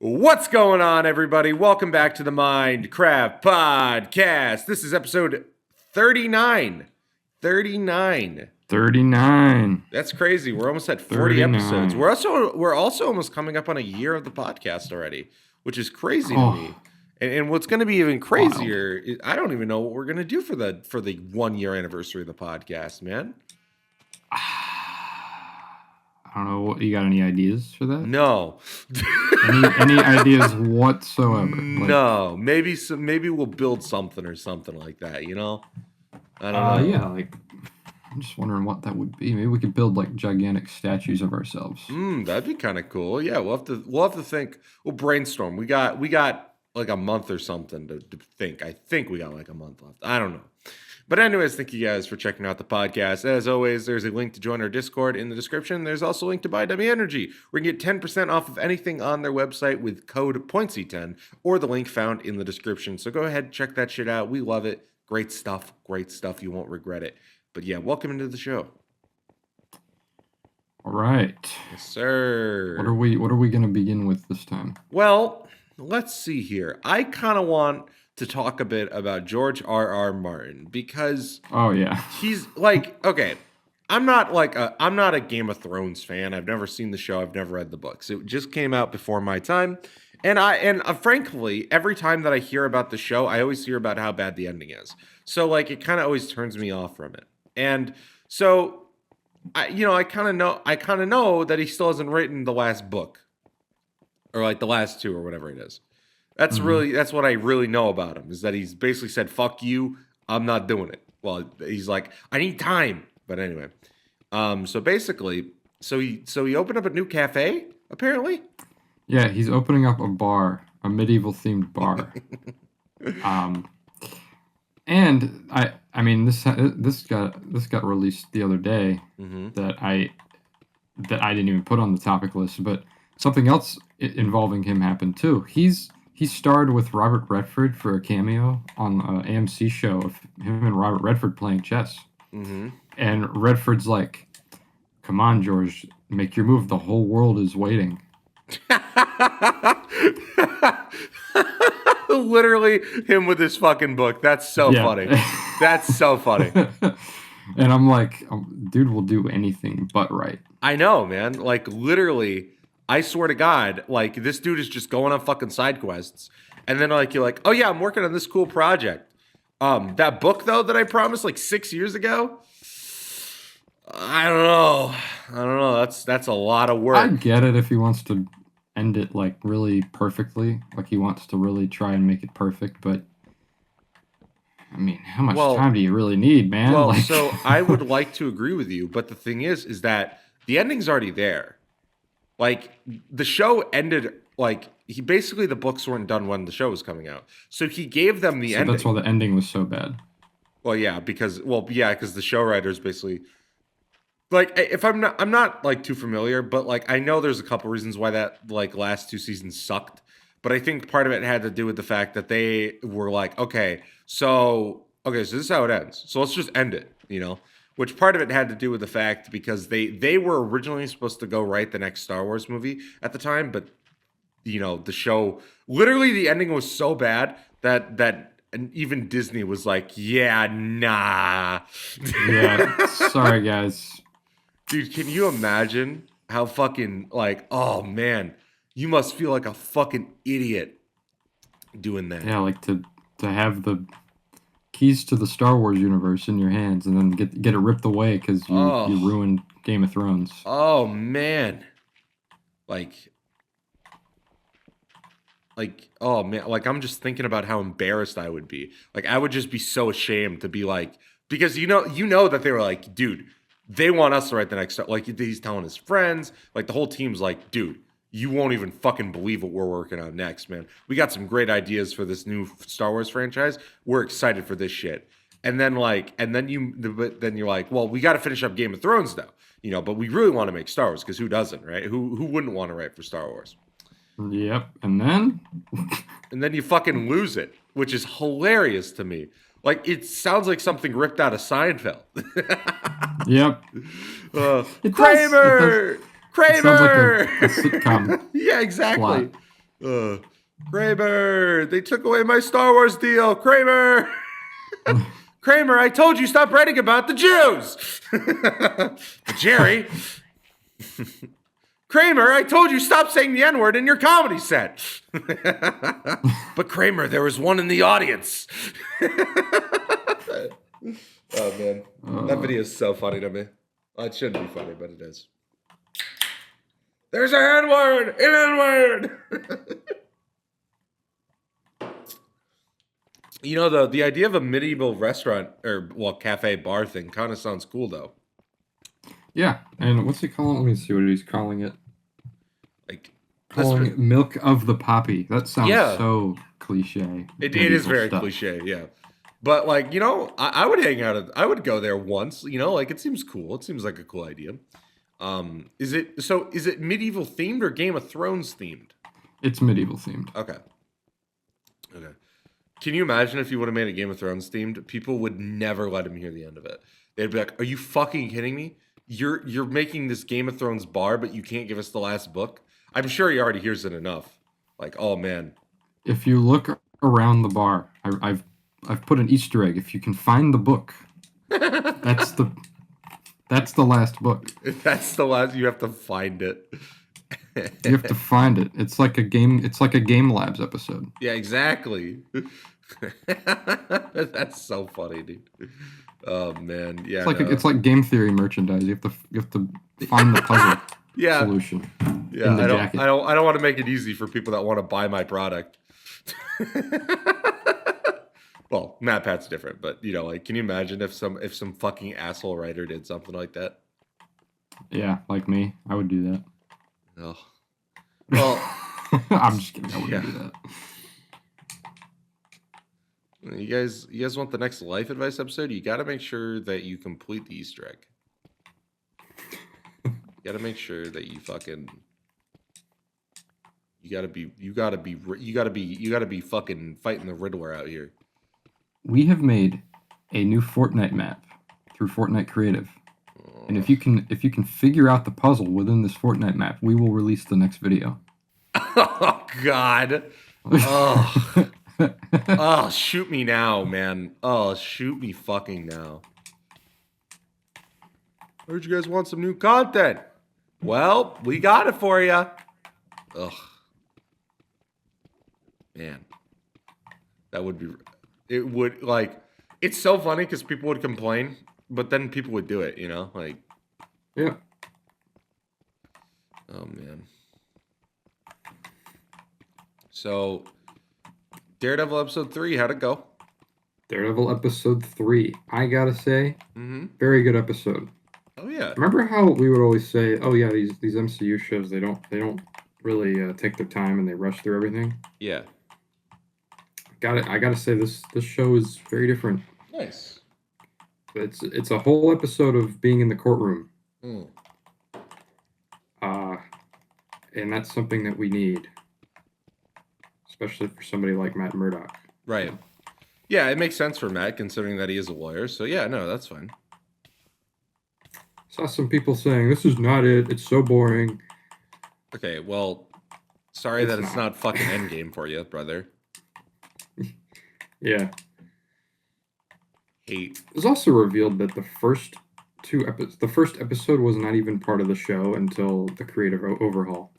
What's going on, everybody? Welcome back to the Mindcraft Podcast. This is episode 39. 39. 39. That's crazy. We're almost at 40 39. episodes. We're also almost coming up on a year of the podcast already, which is crazy to me. And what's going to be even crazier is I don't even know what we're going to do for the 1 year anniversary of the podcast, man. I don't know. You got any ideas for that? No. any ideas whatsoever? No. Maybe we'll build something or something like that, you know? I don't know. Yeah, I'm just wondering what that would be. Maybe we could build gigantic statues of ourselves. That'd be kind of cool. Yeah, we'll have to think. We'll brainstorm. We got like a month or something to think. I think we got like a month left. I don't know. But anyways, thank you guys for checking out the podcast. As always, there's a link to join our Discord in the description. There's also a link to buy Dummy Energy. We can get 10% off of anything on their website with code POINTSY10 or the link found in the description. So go ahead and check that shit out. We love it. Great stuff. Great stuff. You won't regret it. But yeah, welcome into the show. All right. Yes, sir. What are we going to begin with this time? Well, let's see here. I kind of want to talk a bit about Gorege R.R Martin because he's like, okay, I'm not a Game of Thrones fan. I've never seen the show. I've never read the books. It just came out before my time. And frankly, every time that I hear about the show, I always hear about how bad the ending is. So it kind of always turns me off from it. And so I kind of know that he still hasn't written the last book or the last two or whatever it is. That's what I really know about him, is that he's basically said, fuck you, I'm not doing it. Well, he's like, I need time. But anyway, so basically, so he opened up a new cafe, apparently? Yeah, he's opening up a bar, a medieval themed bar. And I mean this got released the other day that I didn't even put on the topic list, but something else involving him happened too. He starred with Robert Redford for a cameo on an AMC show of him and Robert Redford playing chess. Mm-hmm. And Redford's like, come on, George, make your move. The whole world is waiting. Literally him with his fucking book. That's so funny. That's so funny. And I'm like, dude will do anything but right. I know, man. Literally, I swear to God, this dude is just going on fucking side quests. And then you're like, oh yeah, I'm working on this cool project. That book though that I promised 6 years ago, I don't know. That's a lot of work. I get it if he wants to end it really perfectly. He wants to really try and make it perfect, but I mean, how much time do you really need, man? Well, so I would like to agree with you, but the thing is that the ending's already there. The show ended, the books weren't done when the show was coming out. So he gave them the ending. That's why the ending was so bad. Well, yeah, because the show writers basically, if I'm not too familiar, but I know there's a couple reasons why that last two seasons sucked. But I think part of it had to do with the fact that they were okay, so this is how it ends. So let's just end it, Which part of it had to do with the fact because they were originally supposed to go write the next Star Wars movie at the time, but the show, literally the ending was so bad that and even Disney was like, yeah, nah. Yeah, sorry guys. Dude, can you imagine how fucking oh man, you must feel like a fucking idiot doing that. Yeah, to have the keys to the Star Wars universe in your hands and then get it ripped away because you ruined Game of Thrones. Oh man. Oh man, I'm just thinking about how embarrassed I would be. I would just be so ashamed to be because you know that they were dude, they want us to write the next Star. He's telling his friends, the whole team's dude, you won't even fucking believe what we're working on next, man. We got some great ideas for this new Star Wars franchise. We're excited for this shit. And then you're like, well, we got to finish up Game of Thrones now, but we really want to make Star Wars because who doesn't, right? Who wouldn't want to write for Star Wars? Yep. And then? And then you fucking lose it, which is hilarious to me. It sounds like something ripped out of Seinfeld. Yep. Kramer! It sounds like a sitcom. Yeah, exactly. Plot. Kramer, they took away my Star Wars deal. Kramer. Kramer, I told you stop writing about the Jews. Jerry. Kramer, I told you stop saying the N-word in your comedy set. But Kramer, there was one in the audience. Oh, man. That video is so funny to me. Oh, it shouldn't be funny, but it is. There's an N-word! An N-word! You know, the idea of a medieval restaurant, or, well, cafe bar thing kind of sounds cool, though. Yeah, and what's he calling it? Let me see what he's calling it. Like, calling it Milk of the Poppy. That sounds so cliche. It is very cliche, yeah. But, like, you know, I would hang out I would go there once, you know, like, it seems cool. It seems like a cool idea. Is it medieval themed or Game of Thrones themed? It's medieval themed. Okay. Can you imagine if you would have made a Game of Thrones themed? People would never let him hear the end of it. They'd be like, "Are you fucking kidding me? You're making this Game of Thrones bar, but you can't give us the last book." I'm sure he already hears it enough. Like, oh man. If you look around the bar, I've put an Easter egg. If you can find the book, that's the last book. That's the last. You have to find it. You have to find it. It's like a game. It's like a Game Labs episode. Yeah, exactly. That's so funny, dude. Oh man, yeah. It's like game theory merchandise. You have to find the puzzle solution. Yeah, I don't want to make it easy for people that want to buy my product. Well, MatPat's different, but you know, like, can you imagine if some fucking asshole writer did something like that? Yeah, like me, I would do that. Oh, well, I'm just kidding. I wouldn't do that. You guys want the next life advice episode? You got to make sure that you complete the Easter egg. You got to make sure that you fucking. You gotta be fucking fighting the Riddler out here. We have made a new Fortnite map through Fortnite Creative. And if you can figure out the puzzle within this Fortnite map, we will release the next video. Oh God. Oh. Oh, shoot me now, man. Oh, shoot me fucking now. Heard you guys want some new content. Well, we got it for you. Ugh. Man. That would be... It would, like... It's so funny because people would complain, but then people would do it, you know? Like... Yeah. Oh, man. So... Daredevil episode 3, how'd it go? Daredevil episode 3, I gotta say, very good episode. Oh yeah. Remember how we would always say, "Oh yeah, these MCU shows they don't really take their time and they rush through everything." Yeah. I gotta say this show is very different. Nice. It's a whole episode of being in the courtroom. And that's something that we need. Especially for somebody like Matt Murdock. Right. Yeah, it makes sense for Matt, considering that he is a lawyer. So, yeah, no, that's fine. Saw some people saying, this is not it. It's so boring. Okay, well, sorry that it's not fucking Endgame for you, brother. Yeah. Hate. It was also revealed that the first episode was not even part of the show until the creative overhaul.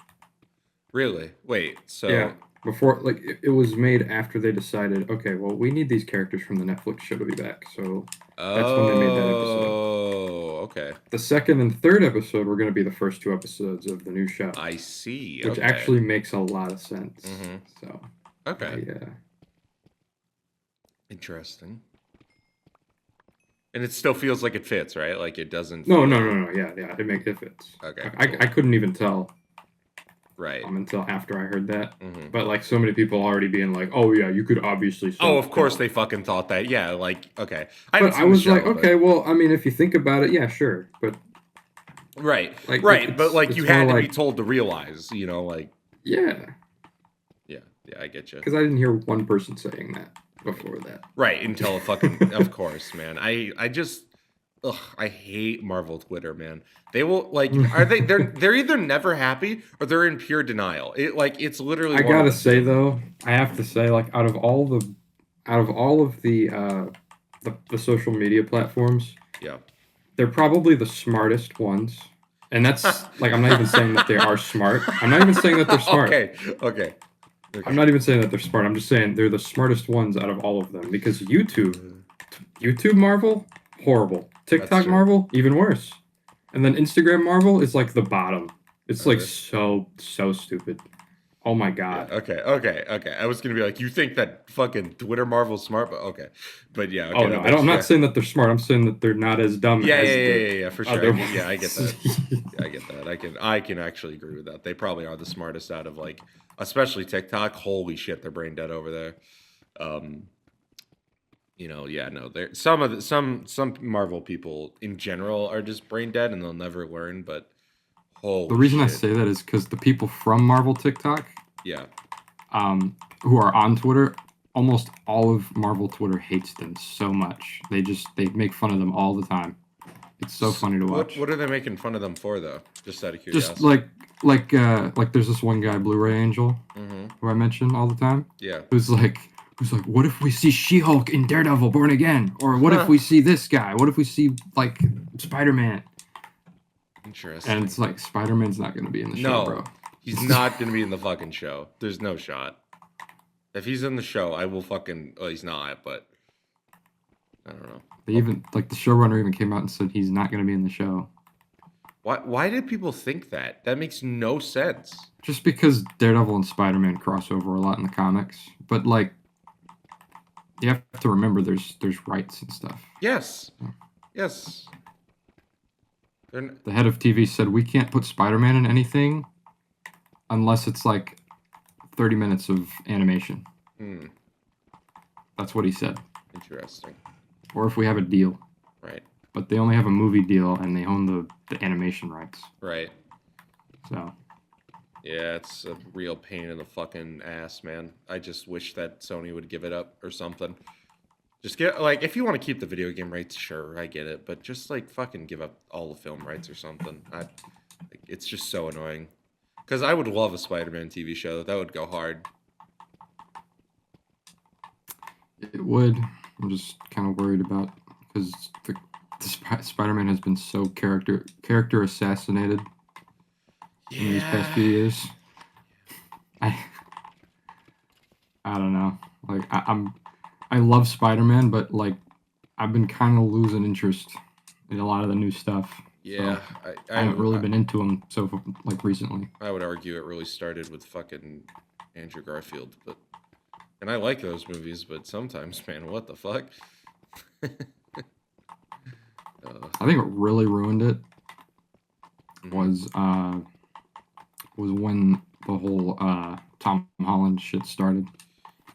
Really? Wait, so... Yeah. Before, like, it was made after they decided, okay, well, we need these characters from the Netflix show to be back. So that's when they made that episode. Oh, okay. The second and third episode were going to be the first 2 episodes of the new show. I see. Which actually makes a lot of sense. So. Okay. Yeah. Interesting. And it still feels like it fits, right? Like it doesn't. No. Yeah. It fits. Okay. I couldn't even tell. Right. Until after I heard that. But like so many people already being like, oh yeah, you could obviously. Oh, of course they fucking thought that. Yeah, like okay. I was like, okay, well, I mean, if you think about it, yeah, sure, but. Right. Like, right, but like you had to be told to realize, you know, like. Yeah. Yeah, I get you. Because I didn't hear one person saying that before that. Right, until fucking, of course, man. I just, ugh, I hate Marvel Twitter, man. They will like, are they? They're either never happy or they're in pure denial. It's literally. I One of gotta the say two. though, I have to say, like, out of all of the social media platforms, Yeah. they're probably the smartest ones. And that's like, I'm not even saying that they are smart. I'm not even saying that they're smart. Okay. Okay. I'm Okay. not even saying that they're smart. I'm just saying they're the smartest ones out of all of them because YouTube Marvel, horrible. That's TikTok true. Marvel, even worse. And then Instagram Marvel is like the bottom. It's Are like they? so stupid. Oh my Yeah. god. Okay. Okay. Okay. I was gonna be like, you think that fucking Twitter Marvel's smart, but okay. But yeah. Oh Okay. no, That makes I'm not yeah. saying that they're smart. I'm saying that they're not as dumb Yeah. Yeah. as Yeah. the Yeah. Yeah. For sure. other Yeah. I get ones. that. Yeah, I get that. I can actually agree with that. They probably are the smartest out of like, especially TikTok. Holy shit, they're brain dead over there. Um, yeah, no, there some Marvel people in general are just brain dead and they'll never learn. But The holy reason I shit, say that is because the people from Marvel TikTok, yeah, who are on Twitter, almost all of Marvel Twitter hates them so much. They make fun of them all the time. It's so funny to what watch. what are they making fun of them for though? Just out of Just curiosity. like there's this one guy, Blu-ray Angel, Mm-hmm. who I mention all the time, Yeah. who's like, what if we see She-Hulk in Daredevil Born Again? Or what if Huh. we see this guy? What if we see like Spider-Man? And Interesting. it's like Spider-Man's not gonna be in the show, bro. No, he's not gonna be in the fucking show. There's no shot. If he's in the show, I will fucking. Well, he's not, but I don't know. They even like the showrunner even came out and said he's not gonna be in the show. Why did people think that? That makes no sense. Just because Daredevil and Spider-Man cross over a lot in the comics. But like you have to remember there's rights and stuff. Yes. Yes. They're The head of TV said we can't put Spider-Man in anything unless it's like 30 minutes of animation. That's what he said. interesting. Or if we have a deal. Right. But they only have a movie deal and they own the animation rights. Right. So Yeah, it's a real pain in the fucking ass, man. I just wish that Sony would give it up or something. Just get like if you want to keep the video game rights, sure, I get it, but just like fucking give up all the film rights or something. It's just so annoying. Because I would love a Spider-Man TV show. That would go hard. it would. I'm just kind of worried about because the Spider-Man has been so character assassinated in these past few years. I don't know. Like I love Spider-Man, but like I've been kind of losing interest in a lot of the new stuff. Yeah, so I haven't really been into them so like recently. I would argue it really started with fucking Andrew Garfield, and I like those movies, but sometimes, man, what the fuck? I think what really ruined it was when the whole Tom Holland shit started.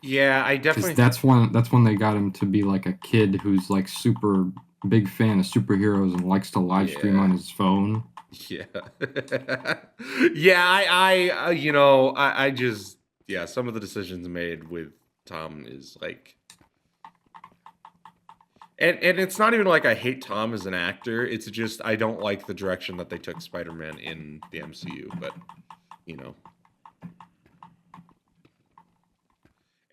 Yeah, I definitely. That's when they got him to be like a kid who's like super big fan of superheroes and likes to live stream on his phone. Yeah, yeah. I just some of the decisions made with Tom is like, and it's not even like I hate Tom as an actor. It's just I don't like the direction that they took Spider-Man in the MCU. But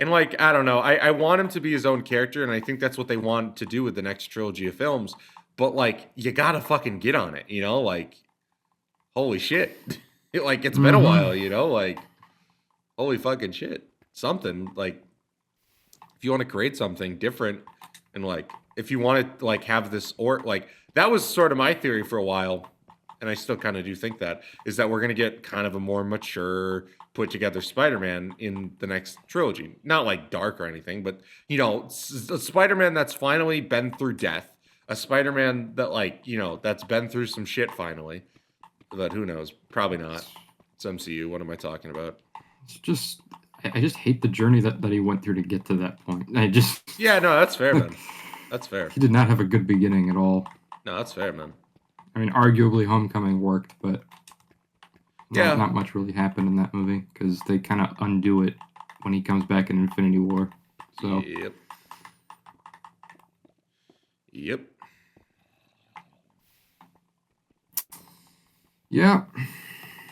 and like, I don't know. I want him to be his own character, and I think that's what they want to do with the next trilogy of films. But like, you gotta fucking get on it, like, holy shit. Like, it's been a while, like, holy fucking shit. Something, like, if you want to create something different, and like, if you want to like have this, or like, that was sort of my theory for a while, and I still kind of do think that, is that we're gonna get kind of a more mature, put together Spider-Man in the next trilogy. Not like dark or anything, but a Spider-Man that's finally been through death, a Spider-Man that like that's been through some shit finally. But who knows? Probably not. It's MCU. What am I talking about? It's just I just hate the journey that he went through to get to that point. Yeah, no, that's fair, man. That's fair. He did not have a good beginning at all. No, that's fair, man. I mean, arguably Homecoming worked, but yeah, not much really happened in that movie because they kind of undo it when he comes back in Infinity War. So Yep. Yeah.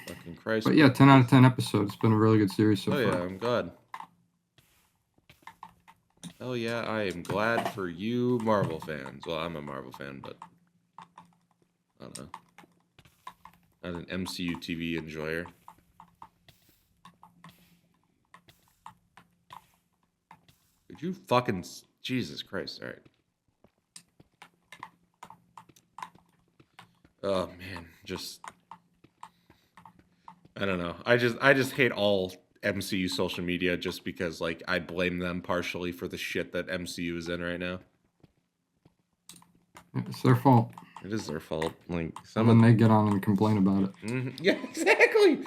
Fucking Christ. But yeah, 10 out of 10 episodes. It's been a really good series so far. Oh yeah, I'm glad. Oh yeah, I am glad for you Marvel fans. Well, I'm a Marvel fan, but I don't know. Not an MCU TV enjoyer. Could you fucking... Jesus Christ, alright. Oh man, just... I don't know. I just hate all MCU social media just because, like, I blame them partially for the shit that MCU is in right now. It's their fault. It is their fault. Like, and then they get on and complain about it. Mm-hmm. Yeah, exactly.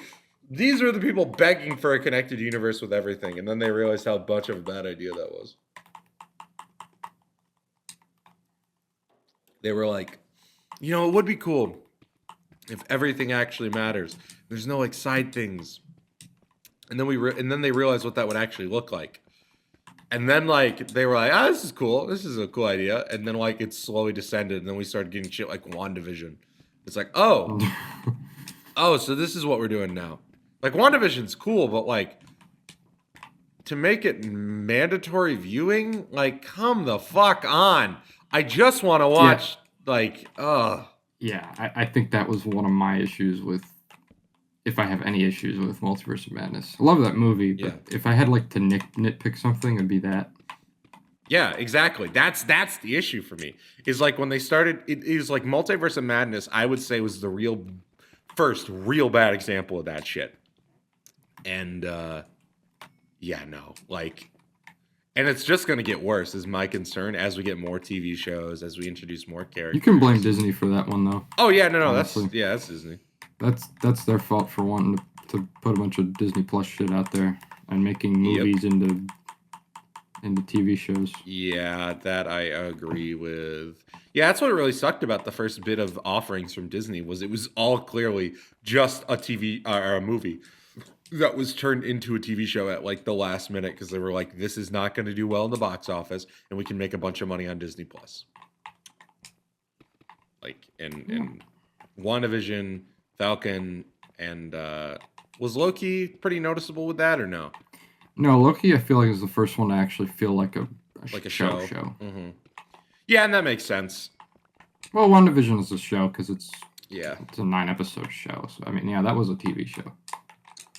These are the people begging for a connected universe with everything, and then they realized how much of a bad idea that was. They were like, you know, it would be cool if everything actually matters. There's no like side things. And then they realized what that would actually look like. And then like they were like, ah, this is cool. This is a cool idea. And then like it slowly descended, and then we started getting shit like WandaVision. It's like, oh, so this is what we're doing now. Like WandaVision's cool, but like to make it mandatory viewing, like come the fuck on. I just want to watch Yeah, I think that was one of my issues with, if I have any issues with Multiverse of Madness. I love that movie, but if I had like to nitpick something, it'd be that. Yeah, exactly. That's the issue for me. Is like when they started, it is like Multiverse of Madness, I would say was the first real bad example of that shit. And yeah, no, like, and it's just going to get worse is my concern as we get more TV shows, as we introduce more characters. You can blame Disney for that one though. Oh yeah, no, that's Disney. That's their fault for wanting to put a bunch of Disney Plus shit out there and making movies into TV shows. Yeah, that I agree with. Yeah, that's what really sucked about the first bit of offerings from Disney was it was all clearly just a TV or a movie that was turned into a TV show at like the last minute because they were like, this is not going to do well in the box office and we can make a bunch of money on Disney Plus. Like in WandaVision, Falcon, and was Loki pretty noticeable with that or no? No, Loki I feel like is the first one to actually feel like a show. Mm-hmm. Yeah, and that makes sense. Well, WandaVision is a show because it's a 9-episode show. So I mean, yeah, that was a TV show.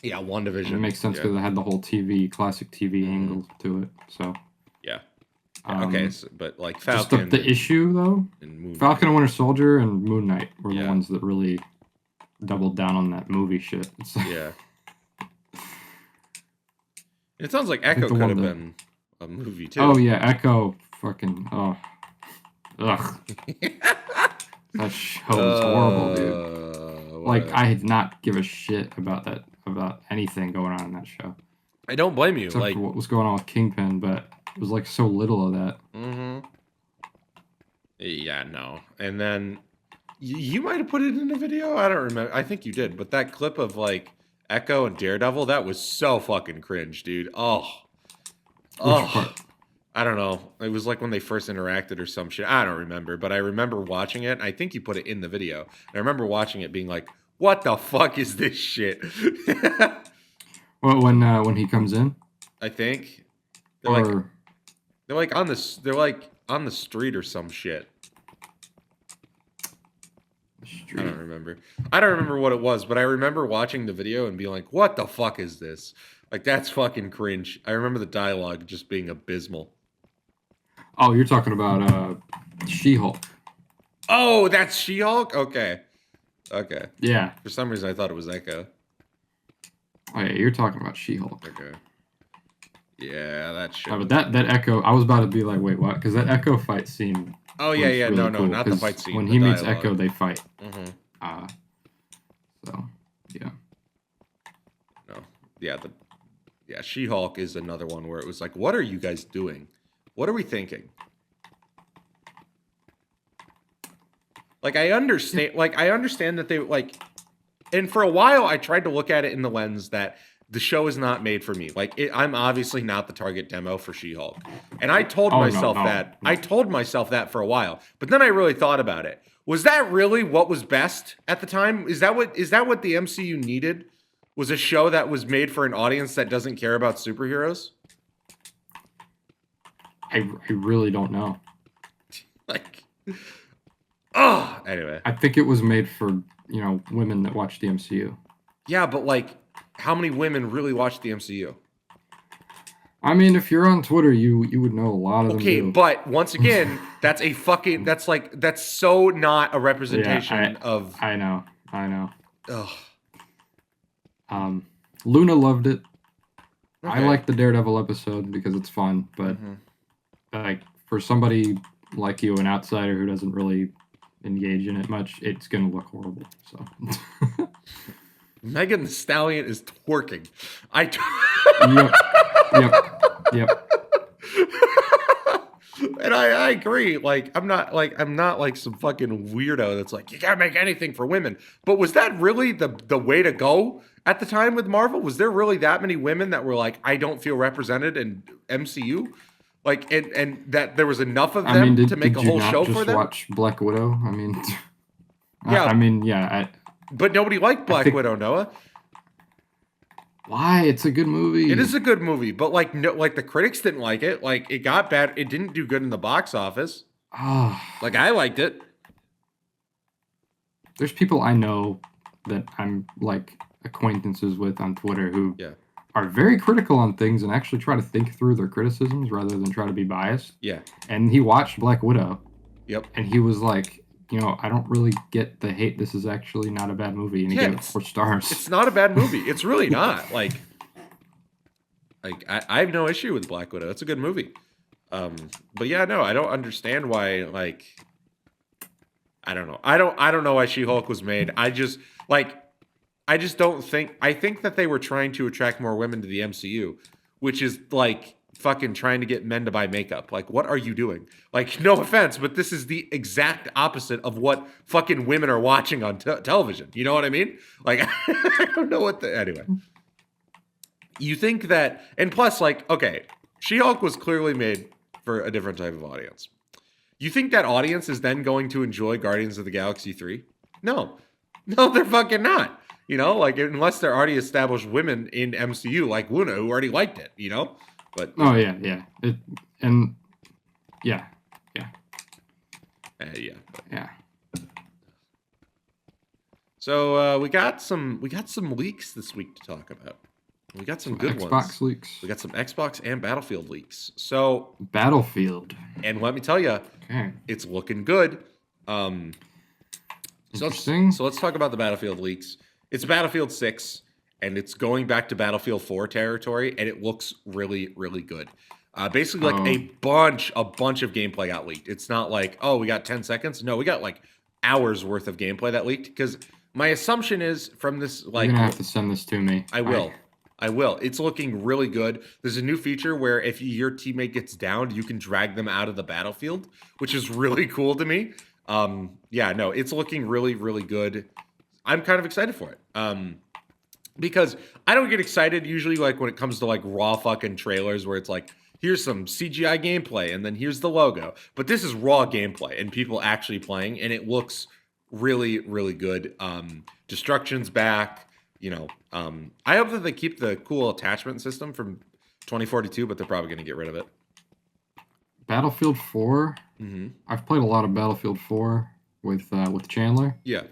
Yeah, WandaVision. And it makes sense because it had the whole classic TV angle to it. So yeah. Okay, but like Falcon. Just the issue though, Falcon and Winter Soldier and Moon Knight were the ones that really doubled down on that movie shit. It's like, yeah. It sounds like Echo could have been a movie too. Oh yeah, Echo. Fucking ugh. That show was horrible, dude. Like I did not give a shit about anything going on in that show. I don't blame you. Except for what was going on with Kingpin, but it was like so little of that. Mm-hmm. Yeah, no. And then you might have put it in a video. I don't remember. I think you did. But that clip of like Echo and Daredevil, that was so fucking cringe, dude. Oh. Which part? I don't know. It was like when they first interacted or some shit. I don't remember. But I remember watching it. I think you put it in the video. I remember watching it being like, what the fuck is this shit? Well, when he comes in? I think. They're like on the street or some shit. I don't remember. I don't remember what it was, but I remember watching the video and being like, what the fuck is this? Like, that's fucking cringe. I remember the dialogue just being abysmal. Oh, you're talking about She-Hulk. Oh, that's She-Hulk? Okay. Yeah. For some reason, I thought it was Echo. Oh, yeah, you're talking about She-Hulk. Okay. Yeah, that shit. But that Echo, I was about to be like, wait, what? Because that Echo fight scene. Oh, yeah, really no, cool, not the fight scene. When he meets Echo, they fight. Mm-hmm. So, yeah. No. Yeah, She-Hulk is another one where it was like, what are you guys doing? What are we thinking? Like, I understand that they, like, and for a while, I tried to look at it in the lens that the show is not made for me. Like, I'm obviously not the target demo for She-Hulk. And I told myself that. I told myself that for a while. But then I really thought about it. Was that really what was best at the time? Is that what the MCU needed? Was a show that was made for an audience that doesn't care about superheroes? I really don't know. Like, oh, anyway. I think it was made for, women that watch the MCU. Yeah, but like, how many women really watch the MCU? I mean, if you're on Twitter, you would know a lot of them. Okay, but once again, that's so not a representation of. I know. Ugh. Luna loved it. Okay. I like the Daredevil episode because it's fun, but like for somebody like you, an outsider who doesn't really engage in it much, it's gonna look horrible. So. Megan Thee Stallion is twerking. Yep. And I agree. Like, I'm not like some fucking weirdo that's like, you can't make anything for women. But was that really the way to go at the time with Marvel? Was there really that many women that were like, I don't feel represented in MCU? Like, and that there was enough of them to make a whole show for them? Watch Black Widow? I mean, yeah. But nobody liked Black Widow, Noah. Why? It's a good movie. It is a good movie, but like the critics didn't like it. Like, it got bad. It didn't do good in the box office. Like, I liked it. There's people I know that I'm like acquaintances with on Twitter who are very critical on things and actually try to think through their criticisms rather than try to be biased. Yeah. And he watched Black Widow. Yep. And he was like, I don't really get the hate. This is actually not a bad movie. And he gave it 4 stars. It's not a bad movie. It's really not. Like I have no issue with Black Widow. It's a good movie. But yeah, no, I don't understand why, like, I don't know. I don't know why She-Hulk was made. I just don't think, I think that they were trying to attract more women to the MCU, which is like fucking trying to get men to buy makeup. Like, what are you doing? Like, no offense, but this is the exact opposite of what fucking women are watching on television. You know what I mean? Like, I don't know anyway. You think that, and plus, like, okay, She-Hulk was clearly made for a different type of audience. You think that audience is then going to enjoy Guardians of the Galaxy 3? No, they're fucking not. Like, unless they're already established women in MCU, like Luna, who already liked it, But yeah. Yeah. So we got some leaks this week to talk about. We got some good Xbox ones. Xbox leaks. We got some Xbox and Battlefield leaks. So Battlefield. And let me tell you, it's looking good. So let's talk about the Battlefield leaks. It's Battlefield 6. And it's going back to Battlefield 4 territory, and it looks really, really good. Basically, like a bunch of gameplay got leaked. It's not like, oh, we got 10 seconds. No, we got like hours worth of gameplay that leaked. Because my assumption is from this, like, you're gonna have to send this to me. I will. It's looking really good. There's a new feature where if your teammate gets downed, you can drag them out of the battlefield, which is really cool to me. It's looking really, really good. I'm kind of excited for it. Because I don't get excited usually like when it comes to like raw fucking trailers where it's like, here's some CGI gameplay and then here's the logo. But this is raw gameplay and people actually playing and it looks really, really good. Destruction's back, I hope that they keep the cool attachment system from 2042, but they're probably going to get rid of it. Battlefield 4? Mm-hmm. I've played a lot of Battlefield 4 with Chandler. Yeah.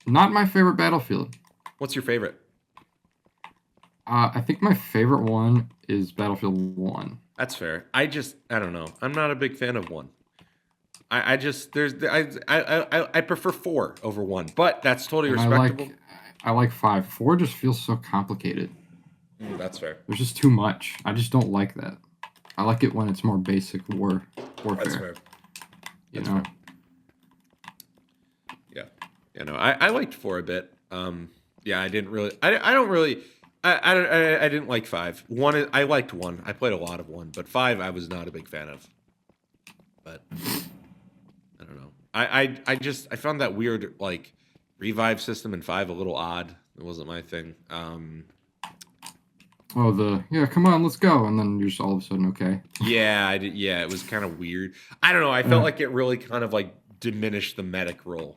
Not my favorite Battlefield. What's your favorite? I think my favorite one is Battlefield 1. That's fair. I don't know. I'm not a big fan of 1. I prefer 4 over 1, but that's totally respectable. I like 5. 4 just feels so complicated. That's fair. There's just too much. I just don't like that. I like it when it's more basic warfare. That's fair. That's fair. I liked 4 a bit. I didn't really. I didn't like 5. 1, I liked 1. I played a lot of 1, but 5 I was not a big fan of. But I don't know. I found that weird like revive system in 5 a little odd. It wasn't my thing. Come on, let's go, and then you're just all of a sudden okay. Yeah, it was kind of weird. I don't know. I felt like it really kind of like diminished the medic role.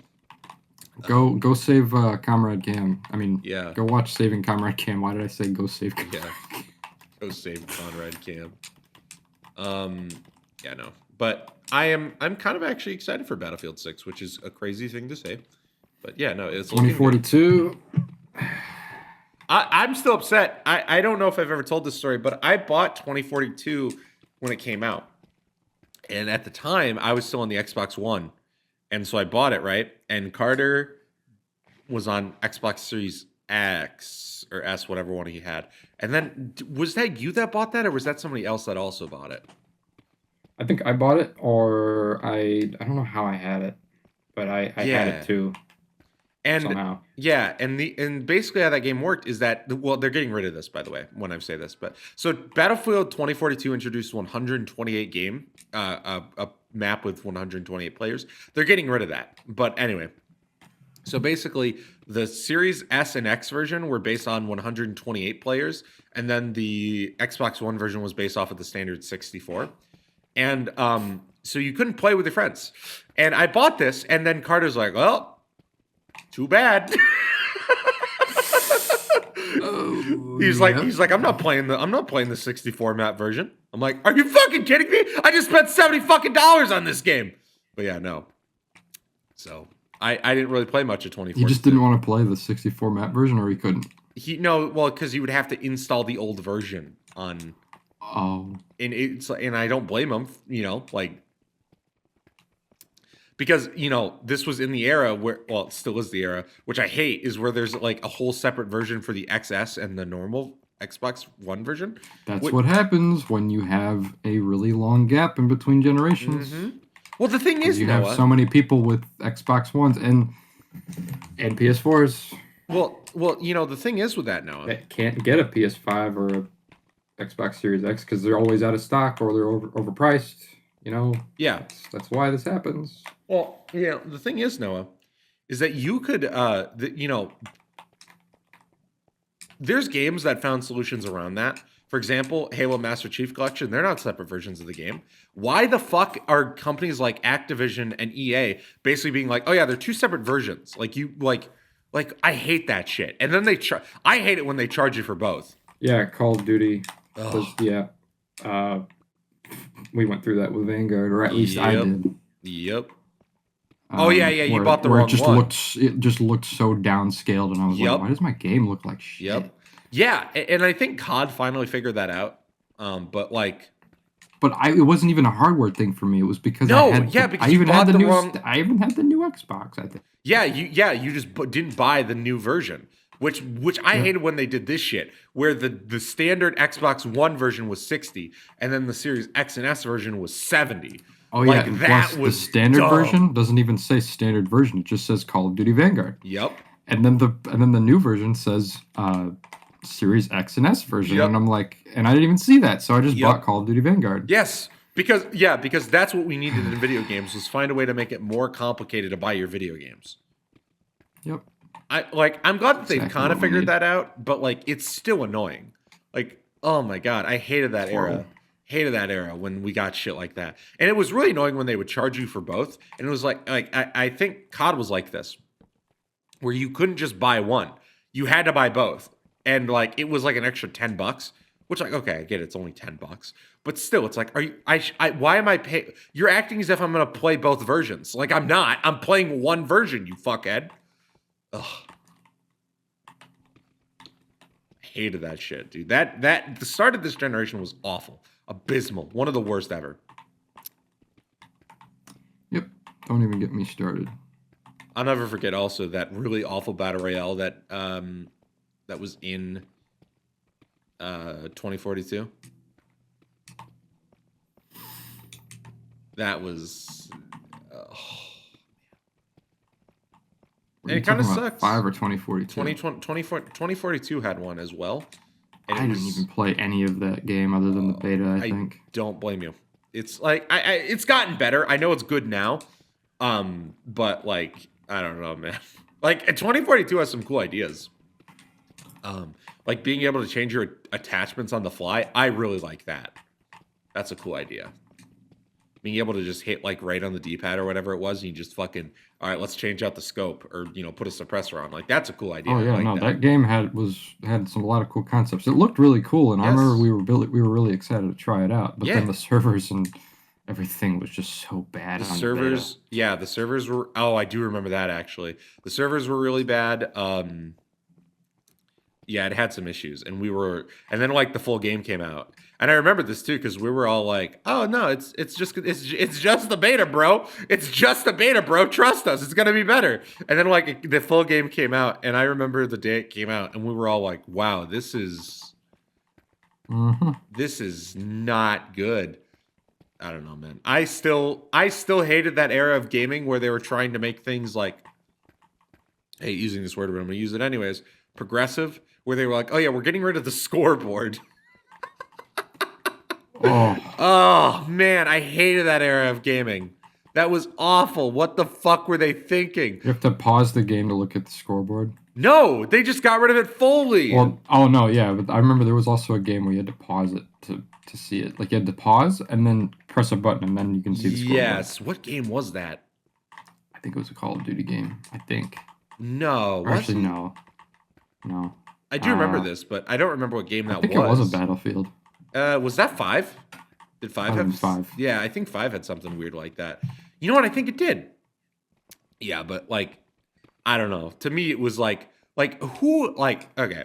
Go save Comrade Cam. I mean, yeah. Go watch Saving Comrade Cam. Why did I say go save? Yeah, go save Comrade Cam. Yeah, no, but I'm kind of actually excited for Battlefield 6, which is a crazy thing to say, but yeah, no, it's 2042. I'm still upset. I don't know if I've ever told this story, but I bought 2042 when it came out, and at the time I was still on the Xbox One, and so I bought it, right? And Carter was on Xbox Series X or S, whatever one he had. And then was that you that bought that, or was that somebody else that also bought it? I think I bought it, or I don't know how I had it, but I had it too. And somehow. Yeah, and basically how that game worked is that, well, they're getting rid of this, by the way, when I say this, but so Battlefield 2042 introduced 128 game, a map with 128 players. They're getting rid of that, but anyway. So basically, the Series S and X version were based on 128 players, and then the Xbox One version was based off of the standard 64. And so you couldn't play with your friends. And I bought this, and then Carter's like, well, too bad. He's like, I'm not playing the 64 map version. I'm like, are you fucking kidding me? I just spent $70 on this game. But yeah, no. So I didn't really play much of 24. You just didn't want to play the 64 map version, or he couldn't? Because he would have to install the old version on. Oh. And I don't blame him, because, this was in the era where, well, it still is the era, which I hate, is where there's like a whole separate version for the XS and the normal Xbox One version. That's what happens when you have a really long gap in between generations. Mm-hmm. Well, the thing is, you have so many people with Xbox Ones and PS4s. Well, the thing is with that, Noah, that can't get a PS5 or a Xbox Series X because they're always out of stock or they're overpriced. Yeah, that's why this happens. Well, the thing is, Noah, is that you could, there's games that found solutions around that. For example, Halo Master Chief Collection, they're not separate versions of the game. Why the fuck are companies like Activision and EA basically being like, oh yeah, they're two separate versions? Like I hate that shit. And then I hate it when they charge you for both. Yeah, Call of Duty. We went through that with Vanguard, or at least I did. Yep. You bought the wrong one. It just looked so downscaled, and I was like, why does my game look like shit? Yep. Yeah, and I think COD finally figured that out. But it wasn't even a hardware thing for me. It was because I even had the new Xbox, I think. Yeah, you just didn't buy the new version. Which I hated when they did this shit, where the standard Xbox One version was 60, and then the Series X and S version was 70. Oh yeah, that was the standard version doesn't even say standard version; it just says Call of Duty Vanguard. Yep. And then the new version says Series X and S version, and I'm like, and I didn't even see that, so I just bought Call of Duty Vanguard. Yes, because that's what we needed in video games, was find a way to make it more complicated to buy your video games. Yep. I'm glad that they've kind of figured that out, but it's still annoying. Oh my god, I hated that era. Hated that era when we got shit like that. And it was really annoying when they would charge you for both. And it was I think COD was like this, where you couldn't just buy one. You had to buy both. And it was an extra $10, which okay, I get it, it's only $10. But still, it's why am I paying? You're acting as if I'm going to play both versions. I'm not. I'm playing one version, you fuckhead. Ugh. Hated that shit, dude. The start of this generation was awful. Abysmal. One of the worst ever. Yep. Don't even get me started. I'll never forget also that really awful battle royale that was in 2042. That was and it kind of sucks. 5 or 2042? 2042 had one as well. I didn't even play any of that game other than the beta, I think. Don't blame you. It's it's gotten better. I know it's good now. But I don't know, man. 2042 has some cool ideas. Like being able to change your attachments on the fly. I really like that. That's a cool idea. Being able to just hit like right on the D-pad or whatever it was, and you just fucking, all right, let's change out the scope or put a suppressor on. Like that's a cool idea. Oh yeah, like no, that game had a lot of cool concepts. It looked really cool, and I remember we were really excited to try it out. But then the servers and everything was just so bad. The servers, the servers were. Oh, I do remember that actually. The servers were really bad. Yeah, it had some issues, and then like the full game came out, and I remember this too because we were all like, "Oh no, it's just the beta, bro. It's just the beta, bro. Trust us, it's gonna be better." And then like the full game came out, and I remember the day it came out, and we were all like, "Wow, this is not good." I don't know, man. I still hated that era of gaming where they were trying to make things like, hey, using this word, but I'm gonna use it anyways, progressive. Where they were like, oh yeah, we're getting rid of the scoreboard. Oh man, I hated that era of gaming. That was awful. What the fuck were they thinking? You have to pause the game to look at the scoreboard? No, they just got rid of it fully. Well, oh no, yeah, but I remember there was also a game where you had to pause it to see it. Like you had to pause and then press a button and then you can see the scoreboard. Yes, what game was that? I think it was a Call of Duty game. I think. No, actually no. I do remember this, but I don't remember what game that was. I think it was a Battlefield. Was that 5? Did 5 have 5? Yeah, I think 5 had something weird like that. You know what? I think it did. Yeah, but like, I don't know. To me, it was like who like okay.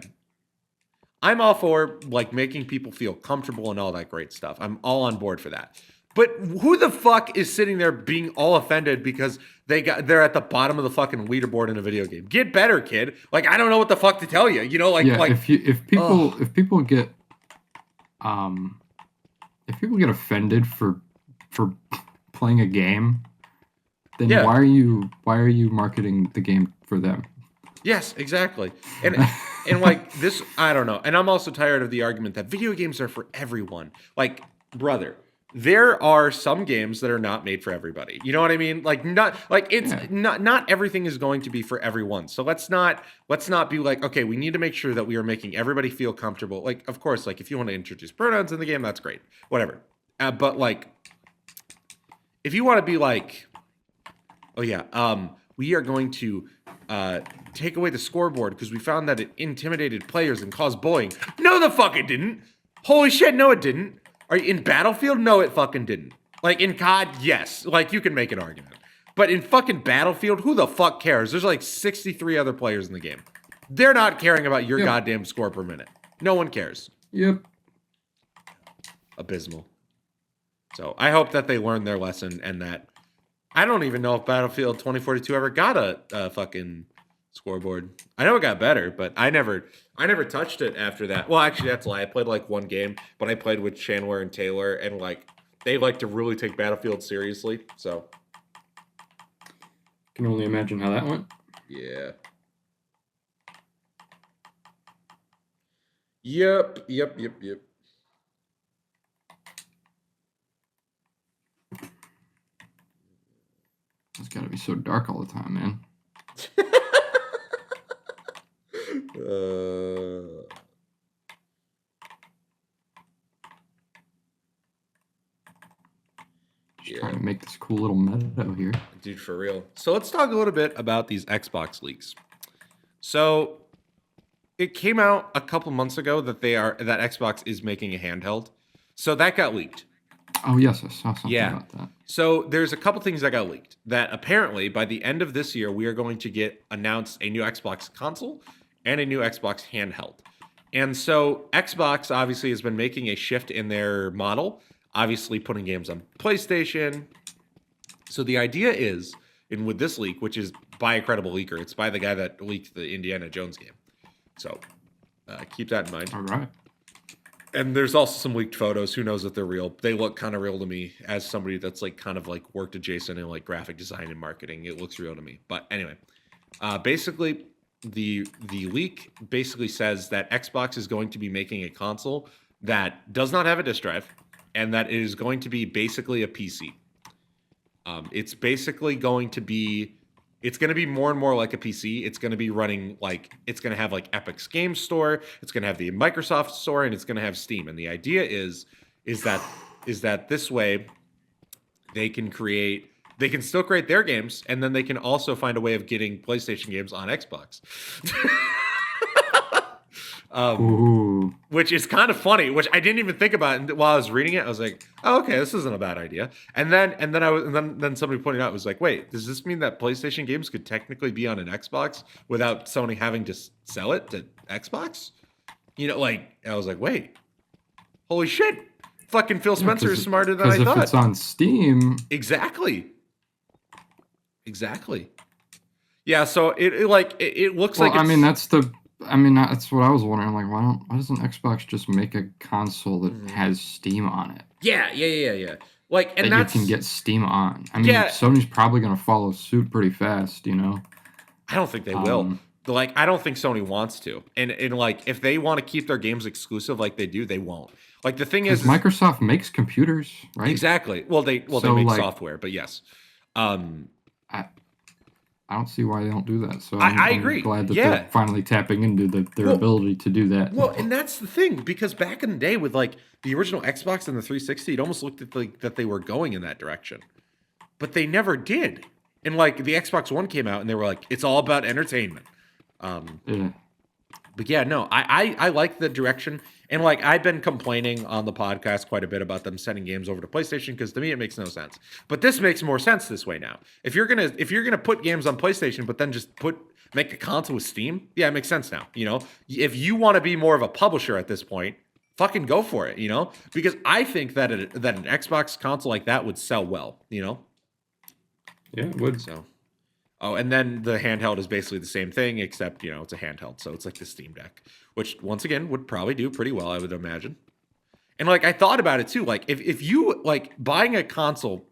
I'm all for like making people feel comfortable and all that great stuff. I'm all on board for that. But who the fuck is sitting there being all offended because they're at the bottom of the fucking leaderboard in a video game? Get better, kid. Like I don't know what the fuck to tell you. Like if people get offended for playing a game, then why are you marketing the game for them? Yes, exactly. And like this, I don't know. And I'm also tired of the argument that video games are for everyone. Like, brother, there are some games that are not made for everybody. You know what I mean? Like not everything is going to be for everyone. So let's not be like, okay, we need to make sure that we are making everybody feel comfortable. Like, of course, like if you want to introduce pronouns in the game, that's great. Whatever. But like, if you want to be like, oh yeah, we are going to take away the scoreboard because we found that it intimidated players and caused bullying. No, the fuck it didn't. Holy shit, no, it didn't. Are you in Battlefield? No, it fucking didn't. Like in COD, yes. Like you can make an argument. But in fucking Battlefield, who the fuck cares? There's like 63 other players in the game. They're not caring about your goddamn score per minute. No one cares. Yep. Abysmal. So I hope that they learned their lesson and that I don't even know if Battlefield 2042 ever got a fucking scoreboard. I know it got better, but I never touched it after that. Well, actually, that's a lie. I played like one game, but I played with Chandler and Taylor, and like they like to really take Battlefield seriously. So, can only imagine how that went. Yeah. Yep. It's got to be so dark all the time, man. Trying to make this cool little meadow here. Dude, for real. So let's talk a little bit about these Xbox leaks. So it came out a couple months ago that Xbox is making a handheld. So that got leaked. Oh, yes, I saw something about that. So there's a couple things that got leaked that apparently by the end of this year, we are going to announce a new Xbox console and a new Xbox handheld. And so Xbox obviously has been making a shift in their model, obviously putting games on PlayStation. So the idea is, and with this leak, which is by a credible leaker, it's by the guy that leaked the Indiana Jones game. So keep that in mind. All right. And there's also some leaked photos. Who knows if they're real? They look kind of real to me as somebody that's like kind of like worked adjacent in like graphic design and marketing. It looks real to me. But anyway, basically the leak basically says that Xbox is going to be making a console that does not have a disk drive and that it is going to be basically a PC. It's basically going to be It's going to be more and more like a PC. It's going to be running like, it's going to have like Epic's Game Store. It's going to have the Microsoft Store, and it's going to have Steam. And the idea is that this way they can still create their games, and then they can also find a way of getting PlayStation games on Xbox. Which is kind of funny, which I didn't even think about while I was reading it. I was like, oh, okay, this isn't a bad idea. And then somebody pointed out, was like, wait, does this mean that PlayStation games could technically be on an Xbox without Sony having to sell it to Xbox? Like, I was like, wait, holy shit. Fucking Phil Spencer is smarter than I thought. Because if it's on Steam. Exactly. Yeah, so it looks like it's... I mean, that's what I was wondering. Like, why doesn't Xbox just make a console that has Steam on it? Yeah. Like, and that you can get Steam on. I mean, Sony's probably going to follow suit pretty fast, I don't think they will. Like, I don't think Sony wants to. And like, if they want to keep their games exclusive like they do, they won't. Like, the thing is... Microsoft makes computers, right? Exactly. Well, they make software, but yes. I don't see why they don't do that. So I agree. I'm glad that they're finally tapping into their ability to do that. Well, and that's the thing, because back in the day with like the original Xbox and the 360, it almost looked at like that they were going in that direction, but they never did. And like the Xbox One came out, and they were like, it's all about entertainment. But yeah, no, I like the direction. And like, I've been complaining on the podcast quite a bit about them sending games over to PlayStation, because to me it makes no sense. But this makes more sense this way now. If you're gonna put games on PlayStation, but then just make a console with Steam, yeah, it makes sense now. If you want to be more of a publisher at this point, fucking go for it. Because I think that an Xbox console like that would sell well. Yeah, it would. So. Oh, and then the handheld is basically the same thing, except, it's a handheld. So it's like the Steam Deck, which, once again, would probably do pretty well, I would imagine. And, like, I thought about it, too. Like, if you, like, buying a console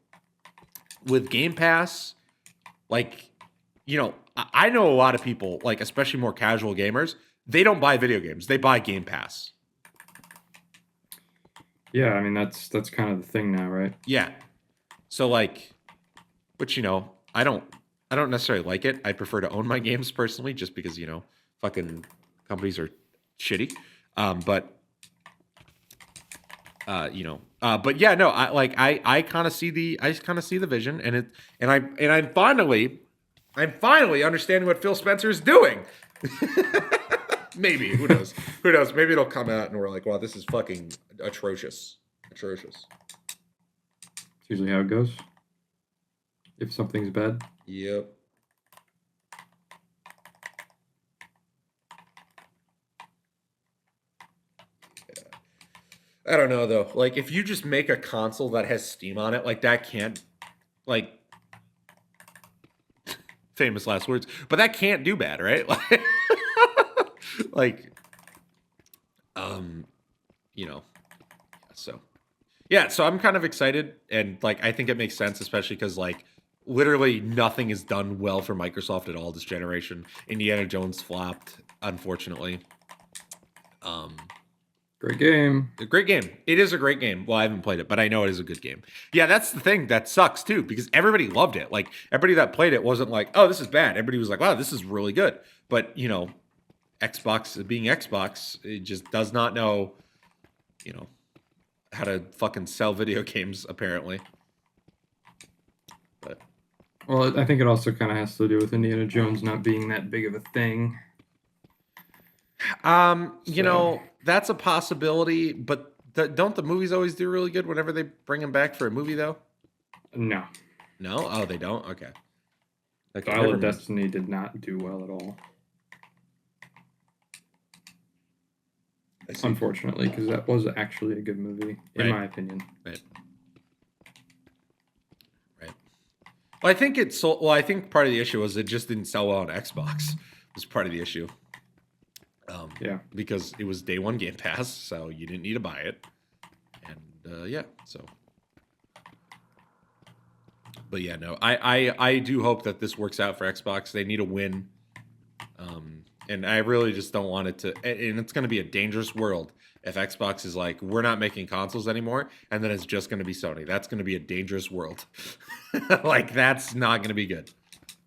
with Game Pass, like, I know a lot of people, like, especially more casual gamers, they don't buy video games. They buy Game Pass. Yeah, I mean, that's kind of the thing now, right? Yeah. So, like, which, I don't necessarily like it. I prefer to own my games personally, just because, fucking companies are shitty. But yeah, no, I kind of see the vision, and I'm finally understanding what Phil Spencer is doing. Maybe, who knows? Maybe it'll come out and we're like, wow, this is fucking atrocious. It's usually how it goes. If something's bad. Yep. Yeah. I don't know though. Like, if you just make a console that has Steam on it, like, that can't, like, famous last words, but that can't do bad, right? Like, so yeah, so I'm kind of excited, and like, I think it makes sense, especially because like, literally nothing is done well for Microsoft at all this generation. Indiana Jones flopped, unfortunately. Great game. A great game. It is a great game. Well, I haven't played it, but I know it is a good game. Yeah, that's the thing that sucks too, because everybody loved it. Like, everybody that played it wasn't like, oh, this is bad. Everybody was like, wow, this is really good. But, Xbox being Xbox, it just does not know, how to fucking sell video games, apparently. But well, I think it also kind of has to do with Indiana Jones not being that big of a thing. That's a possibility, but don't the movies always do really good whenever they bring them back for a movie, though? No. No? Oh, they don't? Okay. Dial of Destiny did not do well at all. Unfortunately, because that was actually a good movie, in my opinion. Right. Well, I think it sold. Well, I think part of the issue was it just didn't sell well on Xbox. Was part of the issue. Yeah. Because it was day one Game Pass, so you didn't need to buy it, and yeah. So, but yeah, no, I do hope that this works out for Xbox. They need a win. And I really just don't want it to, and it's going to be a dangerous world if Xbox is like, we're not making consoles anymore, and then it's just going to be Sony. That's going to be a dangerous world. Like, that's not going to be good.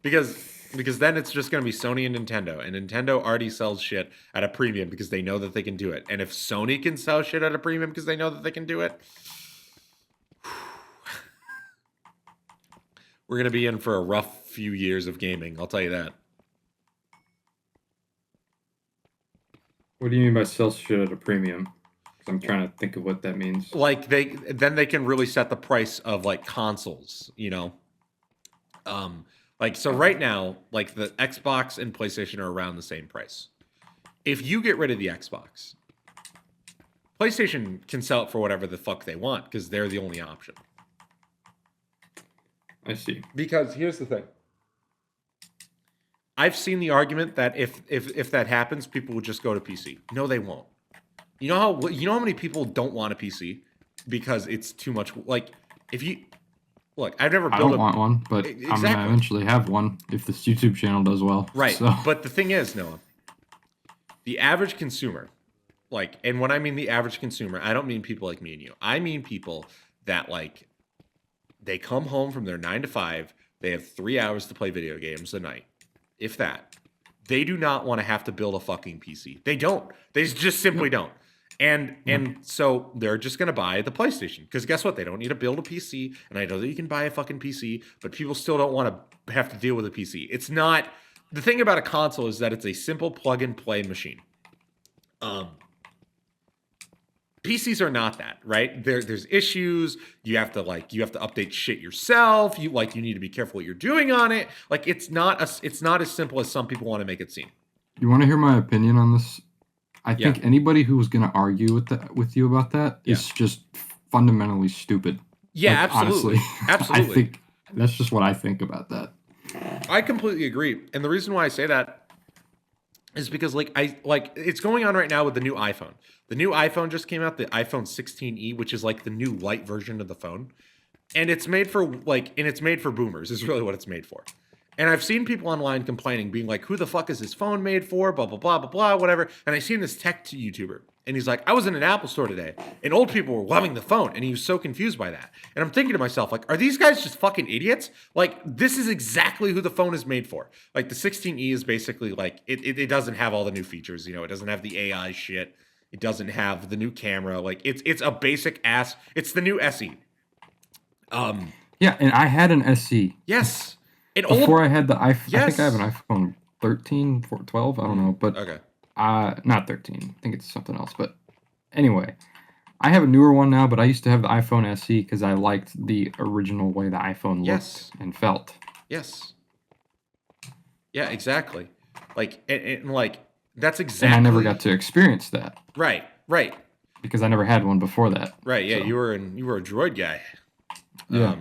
Because then it's just going to be Sony and Nintendo already sells shit at a premium because they know that they can do it. And if Sony can sell shit at a premium because they know that they can do it, we're going to be in for a rough few years of gaming. I'll tell you that. What do you mean by sell shit at a premium? I'm trying to think of what that means. Like they can really set the price of like consoles, Like so right now, like the Xbox and PlayStation are around the same price. If you get rid of the Xbox, PlayStation can sell it for whatever the fuck they want because they're the only option. I see. Because here's the thing. I've seen the argument that if that happens, people will just go to PC. No, they won't. You know how many people don't want a PC because it's too much. Like if you look, I've never built. I don't want one, but exactly. I'm gonna eventually have one if this YouTube channel does well. Right. So. But the thing is, Noah, the average consumer, and when I mean the average consumer, I don't mean people like me and you. I mean people that they come home from their 9 to 5. They have 3 hours to play video games a night, if that. They do not want to have to build a fucking PC. They don't. They just simply don't. And so they're just going to buy the PlayStation. Because guess what? They don't need to build a PC. And I know that you can buy a fucking PC, but people still don't want to have to deal with a PC. It's not... The thing about a console is that it's a simple plug-and-play machine. PCs are not that, right? There's issues. You have to update shit yourself. You need to be careful what you're doing on it. Like it's not as simple as some people want to make it seem. You want to hear my opinion on this? I think anybody who was going to argue with you about that is just fundamentally stupid. Yeah, absolutely. Honestly, absolutely. I think that's just what I think about that. I completely agree, and the reason why I say that is because it's going on right now with the new iPhone. The new iPhone just came out, the iPhone 16e, which is like the new light version of the phone, and it's made for boomers. Is really what it's made for. And I've seen people online complaining, being like, who the fuck is this phone made for? Blah, blah, blah, blah, blah, whatever. And I seen this tech YouTuber. And he's like, I was in an Apple store today. And old people were loving the phone. And he was so confused by that. And I'm thinking to myself, like, are these guys just fucking idiots? Like, this is exactly who the phone is made for. Like, the 16e is basically, like, it doesn't have all the new features. It doesn't have the AI shit. It doesn't have the new camera. Like, it's a basic ass. It's the new SE. Yeah, and I had an SE. Yes. Before I had the iPhone, yes. I think I have an iPhone 13, 12, I don't know, but okay. Not 13. I think it's something else. But anyway, I have a newer one now, but I used to have the iPhone SE because I liked the original way the iPhone looked and felt. Yes. Yeah, exactly. That's exactly. And I never got to experience that. Right. Because I never had one before that. Right. Yeah, so. You were a Droid guy. Yeah.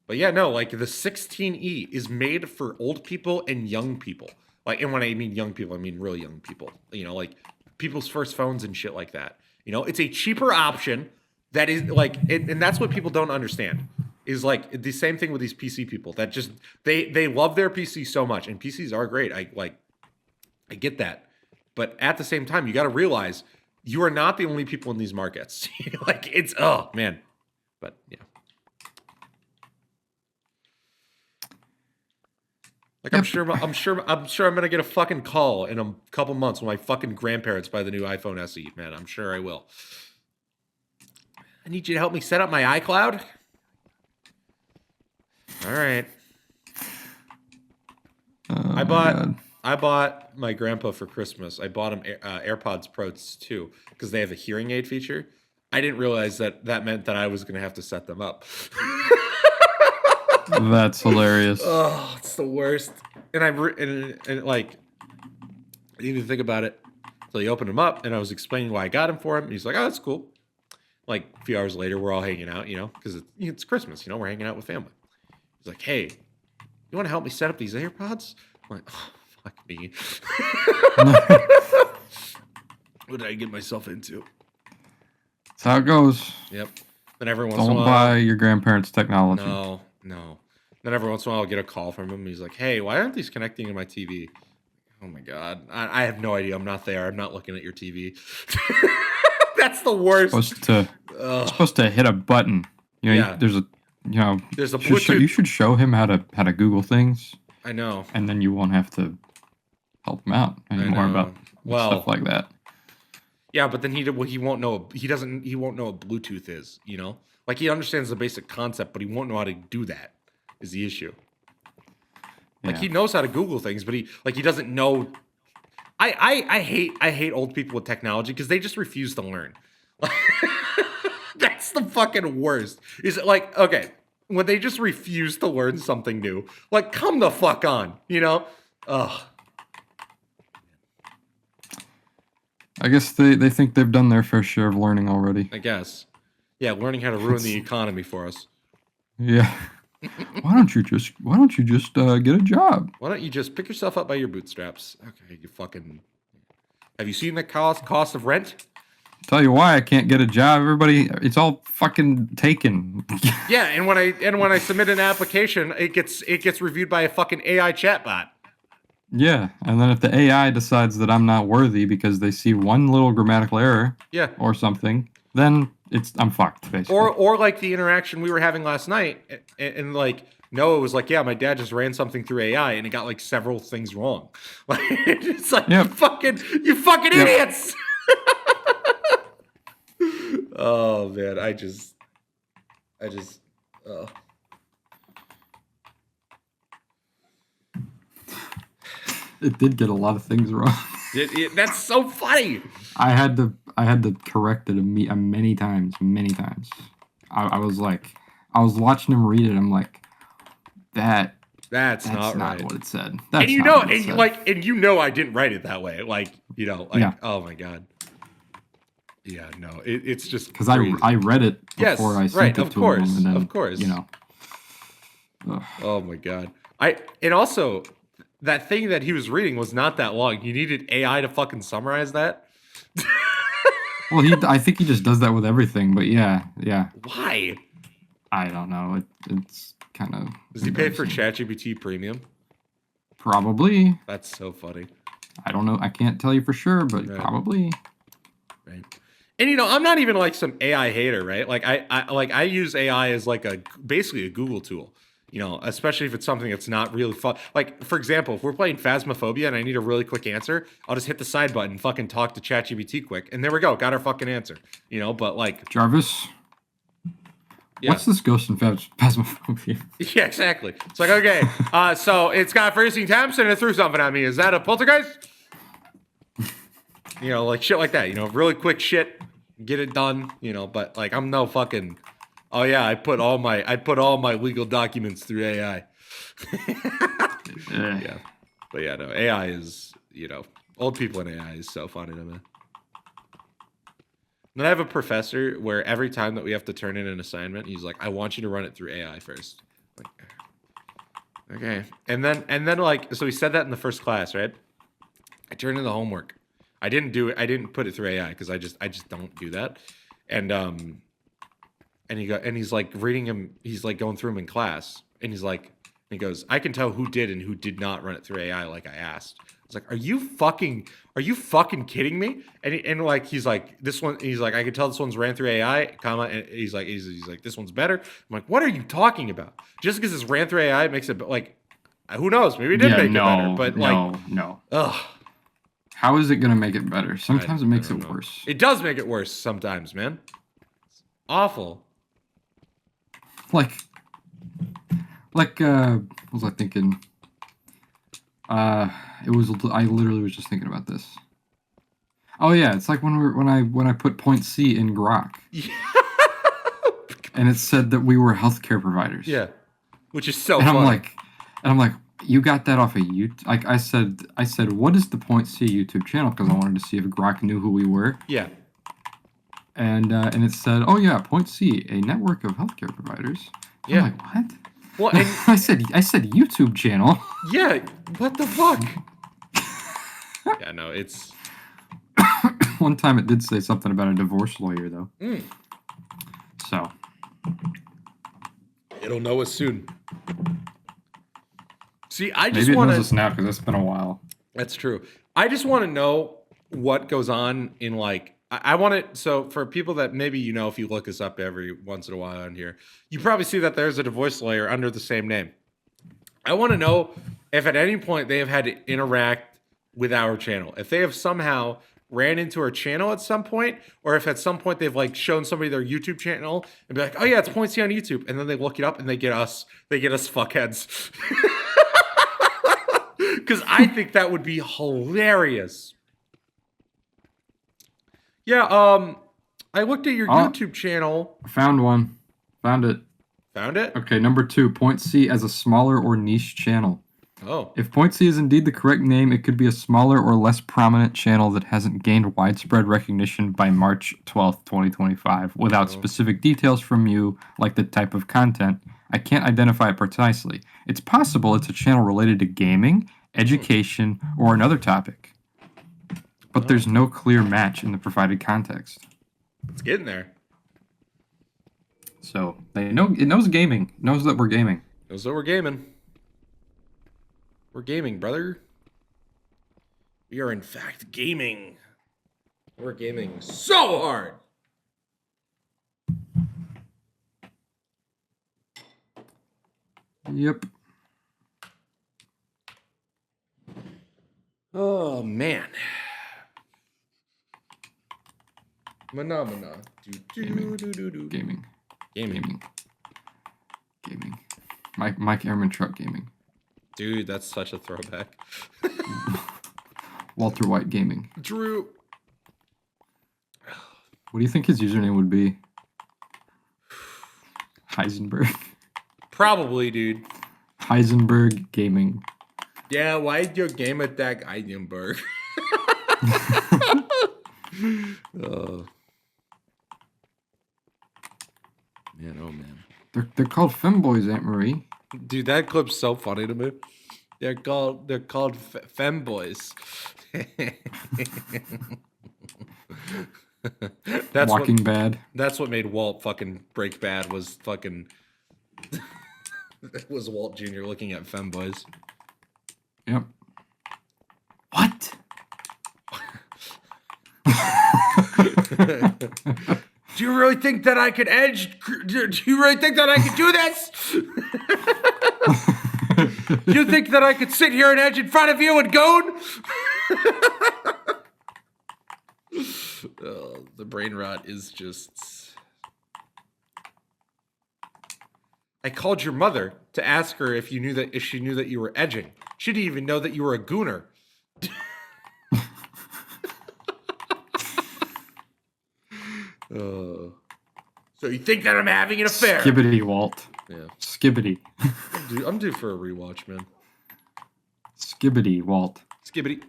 But yeah, no, like the 16e is made for old people and young people. Like, and when I mean young people, I mean really young people. Like people's first phones and shit like that. It's a cheaper option that is like, and that's what people don't understand. Is like the same thing with these PC people that just they love their PC so much, and PCs are great. I get that, but at the same time, you got to realize you are not the only people in these markets. Like it's man, but yeah. Like I'm sure I'm gonna get a fucking call in a couple months when my fucking grandparents buy the new iPhone SE. Man, I'm sure I will. I need you to help me set up my iCloud. All right. I bought my grandpa for Christmas. I bought him AirPods Pro 2 because they have a hearing aid feature. I didn't realize that meant that I was gonna have to set them up. That's hilarious. Oh, it's the worst. And I didn't even think about it until he opened them up, and I was explaining why I got him for him. And he's like, "Oh, that's cool." Like a few hours later, we're all hanging out, because it's Christmas. We're hanging out with family. He's like, "Hey, you want to help me set up these AirPods?" I'm like, "Oh, fuck me." What did I get myself into? That's how it goes. Yep. Then every once in a while, don't buy your grandparents' technology. No. Then every once in a while, I'll get a call from him. He's like, "Hey, why aren't these connecting to my TV?" Oh my God. I have no idea. I'm not there. I'm not looking at your TV. That's the worst. Supposed to hit a button. There's You know, there's a Bluetooth. You should show him how to Google things. I know. And then you won't have to help him out anymore about stuff like that. Yeah, but then he won't know. He won't know what Bluetooth is. You know, like he understands the basic concept, but he won't know how to do that. Is the issue? Like he knows how to Google things, but he doesn't know. I hate old people with technology because they just refuse to learn. That's the fucking worst. Is it like, okay, when they just refuse to learn something new, like come the fuck on, you know? Ugh. I guess they think they've done their fair share of learning already. I guess. Yeah, learning how to ruin the economy for us. Yeah. Why don't you just get a job? Why don't you just pick yourself up by your bootstraps? Okay, you fucking. Have you seen the cost of rent? Tell you why I can't get a job. Everybody, it's all fucking taken. Yeah, and when I submit an application, it gets reviewed by a fucking AI chatbot. Yeah, and then if the AI decides that I'm not worthy because they see one little grammatical error, or something, then I'm fucked, basically. Or like the interaction we were having last night, and like Noah was like, "Yeah, my dad just ran something through AI, and it got like several things wrong." Like it's like you fucking idiots. Oh man, I just. It did get a lot of things wrong. That's so funny. I had to correct it many times. I was watching him read it. I'm like, that's not right. What it said. That's and you know I didn't write it that way. Like, you know, like oh my god. Yeah, no, it's just because I read it before I sent it to him. And then, of course, you know. Ugh. Oh my god, and also that thing that he was reading was not that long. You needed AI to fucking summarize that. Well, I think he just does that with everything. But yeah. Why? I don't know. It's kind of. Does he pay for ChatGPT Premium? Probably. That's so funny. I don't know. I can't tell you for sure, but probably. Right. And you know, I'm not even like some AI hater, right? Like I use AI as like basically a Google tool. You know, especially if it's something that's not really fun. Like, for example, if we're playing Phasmophobia and I need a really quick answer, I'll just hit the side button and fucking talk to ChatGPT quick. And there we go. Got our fucking answer. You know, but like... Jarvis? Yeah. What's this ghost in Phasmophobia? Yeah, exactly. It's like, okay, so it's got freezing temps and it threw something at me. Is that a poltergeist? You know, like shit like that. You know, really quick shit. Get it done. You know, but like I'm no fucking... Oh yeah, I put all my legal documents through AI. Yeah, but yeah, no, AI is, you know, old people in AI is so funny to me. And I have a professor where every time that we have to turn in an assignment, he's like, "I want you to run it through AI first." Like, okay, and then like, so he said that in the first class, right? I turned in the homework. I didn't do it. I didn't put it through AI because I just don't do that, And he's like reading him. He's like going through him in class, and he goes, "I can tell who did and who did not run it through AI, like I asked." I was like, "Are you fucking kidding me?" And like he's like, "This one," he's like, "I can tell this one's ran through AI, comma," and he's like, "This one's better." I'm like, "What are you talking about? Just because it's ran through AI makes it like, who knows? Maybe it did make it better, but no. Ugh. How is it gonna make it better? Sometimes it makes it worse. It does make it worse sometimes, man. It's awful. Like, what was I thinking? I literally was just thinking about this. Oh yeah, it's like when I put point C in Grok. Yeah. And it said that we were healthcare providers. Yeah. Which is so funny. I'm like, you got that off of YouTube? Like I said, what is the Point C YouTube channel? Because I wanted to see if Grok knew who we were. Yeah. And it said, "Oh yeah, Point C, a network of healthcare providers." Yeah. I'm like, what? Well, and I said YouTube channel. Yeah. What the fuck? Yeah, no, it's. One time it did say something about a divorce lawyer though. Mm. So. It'll know us soon. See, I just want to. Maybe it knows to. us now because it's been a while. That's true. I just want to know what goes on in like I want it. So for people that maybe if you look us up every once in a while on here, you probably see that there's a divorce lawyer under the same name. I want to know if at any point they have had to interact with our channel, if they have somehow ran into our channel at some point, or if at some point they've like shown somebody their YouTube channel and be like, oh yeah, it's Pointsy on YouTube, and then they look it up and they get us fuckheads. Because I think that would be hilarious. Yeah, I looked at your YouTube channel. Found one. Found it. Found it? Okay, number 2, Point C as a smaller or niche channel. Oh. If Point C is indeed the correct name, it could be a smaller or less prominent channel that hasn't gained widespread recognition by March 12th, 2025, without specific details from you, like the type of content. I can't identify it precisely. It's possible it's a channel related to gaming, education, or another topic. But there's no clear match in the provided context. It's getting there. So it knows gaming. It knows that we're gaming. Knows that we're gaming. We're gaming, brother. We are in fact gaming. We're gaming so hard. Yep. Oh man. Phenomena. Gaming. Gaming. Mike Airman Truck Gaming. Dude, that's such a throwback. Walter White Gaming. Drew. What do you think his username would be? Heisenberg. Probably, dude. Heisenberg Gaming. Yeah, why'd your game attack Heisenberg? Man, oh man. They're called femboys, Aunt Marie. Dude, that clip's so funny to me. They're called femboys. That's Walking Bad. That's what made Walt fucking break bad was was Walt Jr. looking at femboys. Yep. What? Do you really think that I could edge? Do you really think that I could do this? Do you think that I could sit here and edge in front of you and goad? Oh, the brain rot is just... I called your mother to ask her if she knew that you were edging. She didn't even know that you were a gooner. So you think that I'm having an affair? Skibbity, Walt. Yeah. Skibbity. I'm due for a rewatch, man. Skibbity, Walt. Skibbity.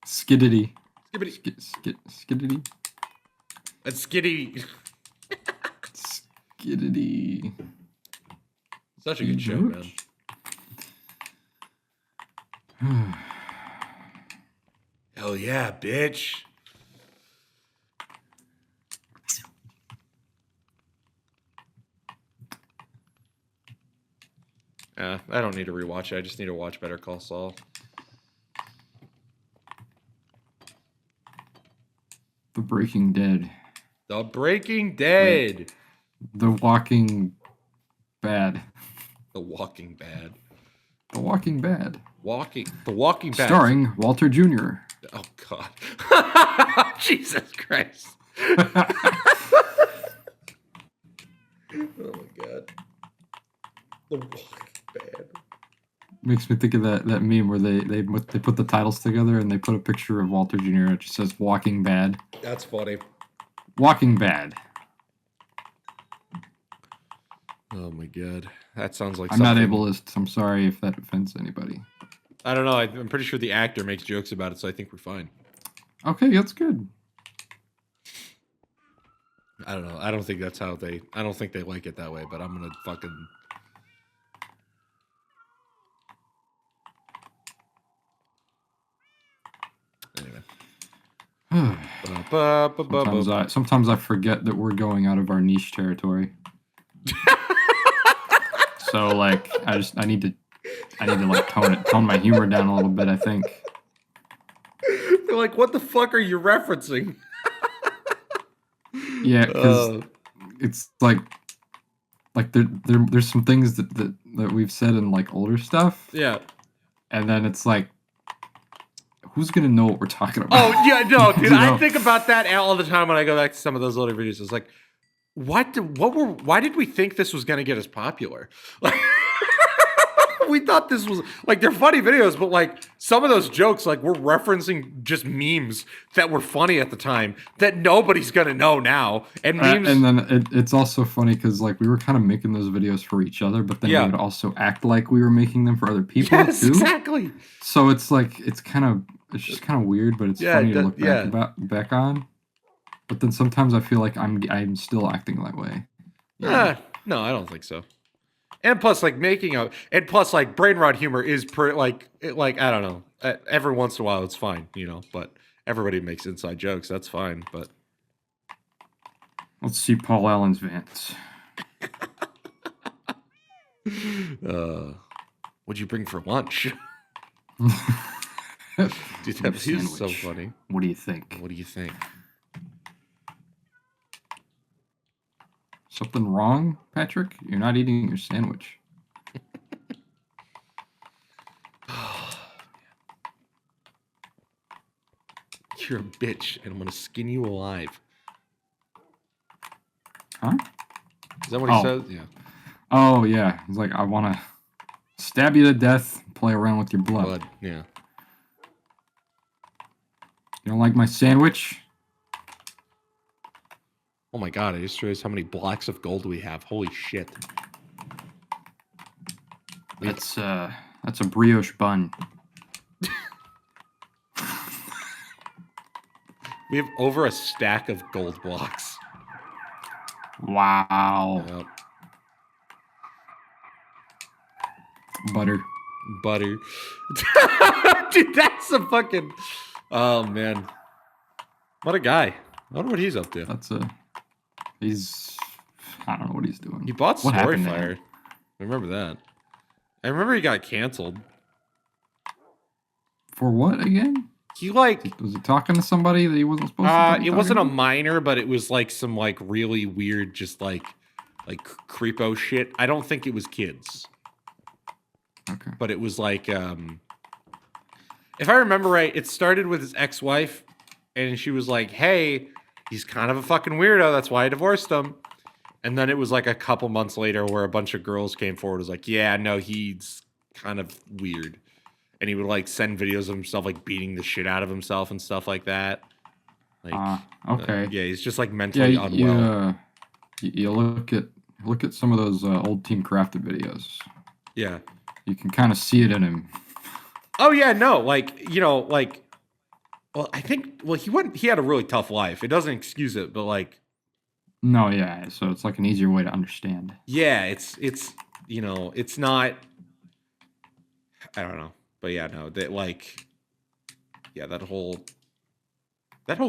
Skiddity. Skibbity. Skiddity. That's skitty. Skiddity. Such a good show, man. Hell yeah, bitch. I don't need to rewatch it. I just need to watch Better Call Saul. The Breaking Dead. The Breaking Dead. Wait. The Walking Bad. The Walking Bad. The Walking Bad. The Walking Bad. Starring Walter Jr. Oh, God. Jesus Christ. Oh, my God. The Walking Bad. Makes me think of that meme where they put the titles together and they put a picture of Walter Jr. It just says Walking Bad. That's funny. Walking Bad. Oh my God. That sounds like I'm not ableist. I'm sorry if that offends anybody. I don't know. I'm pretty sure the actor makes jokes about it, so I think we're fine. Okay, that's good. I don't know. I don't think they like it that way, but I'm gonna fucking... Anyway. Sometimes I forget that we're going out of our niche territory. So like I need to like tone my humor down a little bit, I think. like, what the fuck are you referencing? Yeah, because it's like there's some things that we've said in like older stuff. Yeah. And then it's like, who's gonna know what we're talking about? Oh yeah, no, dude. I think about that all the time when I go back to some of those older videos. It's like, why did we think this was gonna get us popular? Like, we thought this was like, they're funny videos, but like some of those jokes, like we're referencing just memes that were funny at the time that nobody's gonna know now. And memes, and then it's also funny because like we were kind of making those videos for each other, but then we would also act like we were making them for other people too. Exactly. So it's like it's just kind of weird, but it's funny to look back on. But then sometimes I feel like I'm still acting that way. Yeah. No, I don't think so. And plus, like like brain rot humor is like I don't know. Every once in a while, it's fine, you know. But everybody makes inside jokes. That's fine. But let's see Paul Allen's Vance. What'd you bring for lunch? Dude, that is so funny. What do you think? What do you think? Something wrong, Patrick? You're not eating your sandwich. You're a bitch, and I'm gonna skin you alive. Huh? Is that what he says? Yeah. Oh, yeah. He's like, I want to stab you to death, play around with your blood. Yeah. You don't like my sandwich? Oh my god, I just realized how many blocks of gold we have. Holy shit. That's a brioche bun. We have over a stack of gold blocks. Wow. Yep. Butter. Dude, that's a fucking... Oh, man. What a guy. I wonder what he's up to. I don't know what he's doing. He bought Storyfire. I remember that. I remember he got canceled. For what again? Was he talking to somebody that he wasn't supposed to? It wasn't a minor, but it was like some like really weird, just like creepo shit. I don't think it was kids. Okay. But it was like, if I remember right, it started with his ex-wife, and she was like, "Hey, he's kind of a fucking weirdo. That's why I divorced him." And then it was like a couple months later where a bunch of girls came forward. Was like, "Yeah, no, he's kind of weird." And he would like send videos of himself like beating the shit out of himself and stuff like that. Like, okay. Yeah, he's just like mentally unwell. You look at some of those old Team Crafted videos. Yeah. You can kind of see it in him. Oh yeah, no, like, you know, like, well, I think, he had a really tough life. It doesn't excuse it, but like. No, yeah, so it's like an easier way to understand. Yeah, it's you know, it's not, I don't know. But yeah, no, that like, yeah, that whole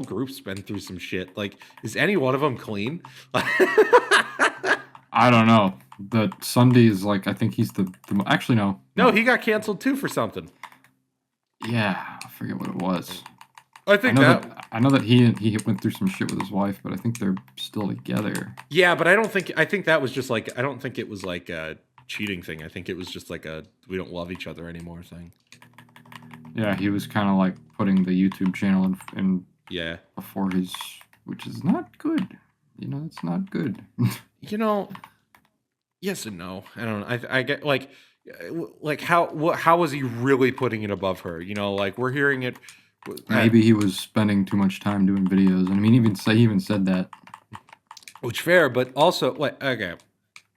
group's been through some shit. Like, is any one of them clean? I don't know. The Sunday is like, I think he's the actually no. No, he got canceled too for something. Yeah, I forget what it was. I know that he went through some shit with his wife, but I think they're still together. Yeah, but I think that was just like, I don't think it was like a cheating thing. I think it was just like a we don't love each other anymore thing. Yeah, he was kind of like putting the YouTube channel in before which is not good. You know, it's not good. You know, yes and no. I don't know. I get like how was he really putting it above her? You know, like we're hearing it. Maybe he was spending too much time doing videos. I mean, he even said that. Which fair, but also like okay,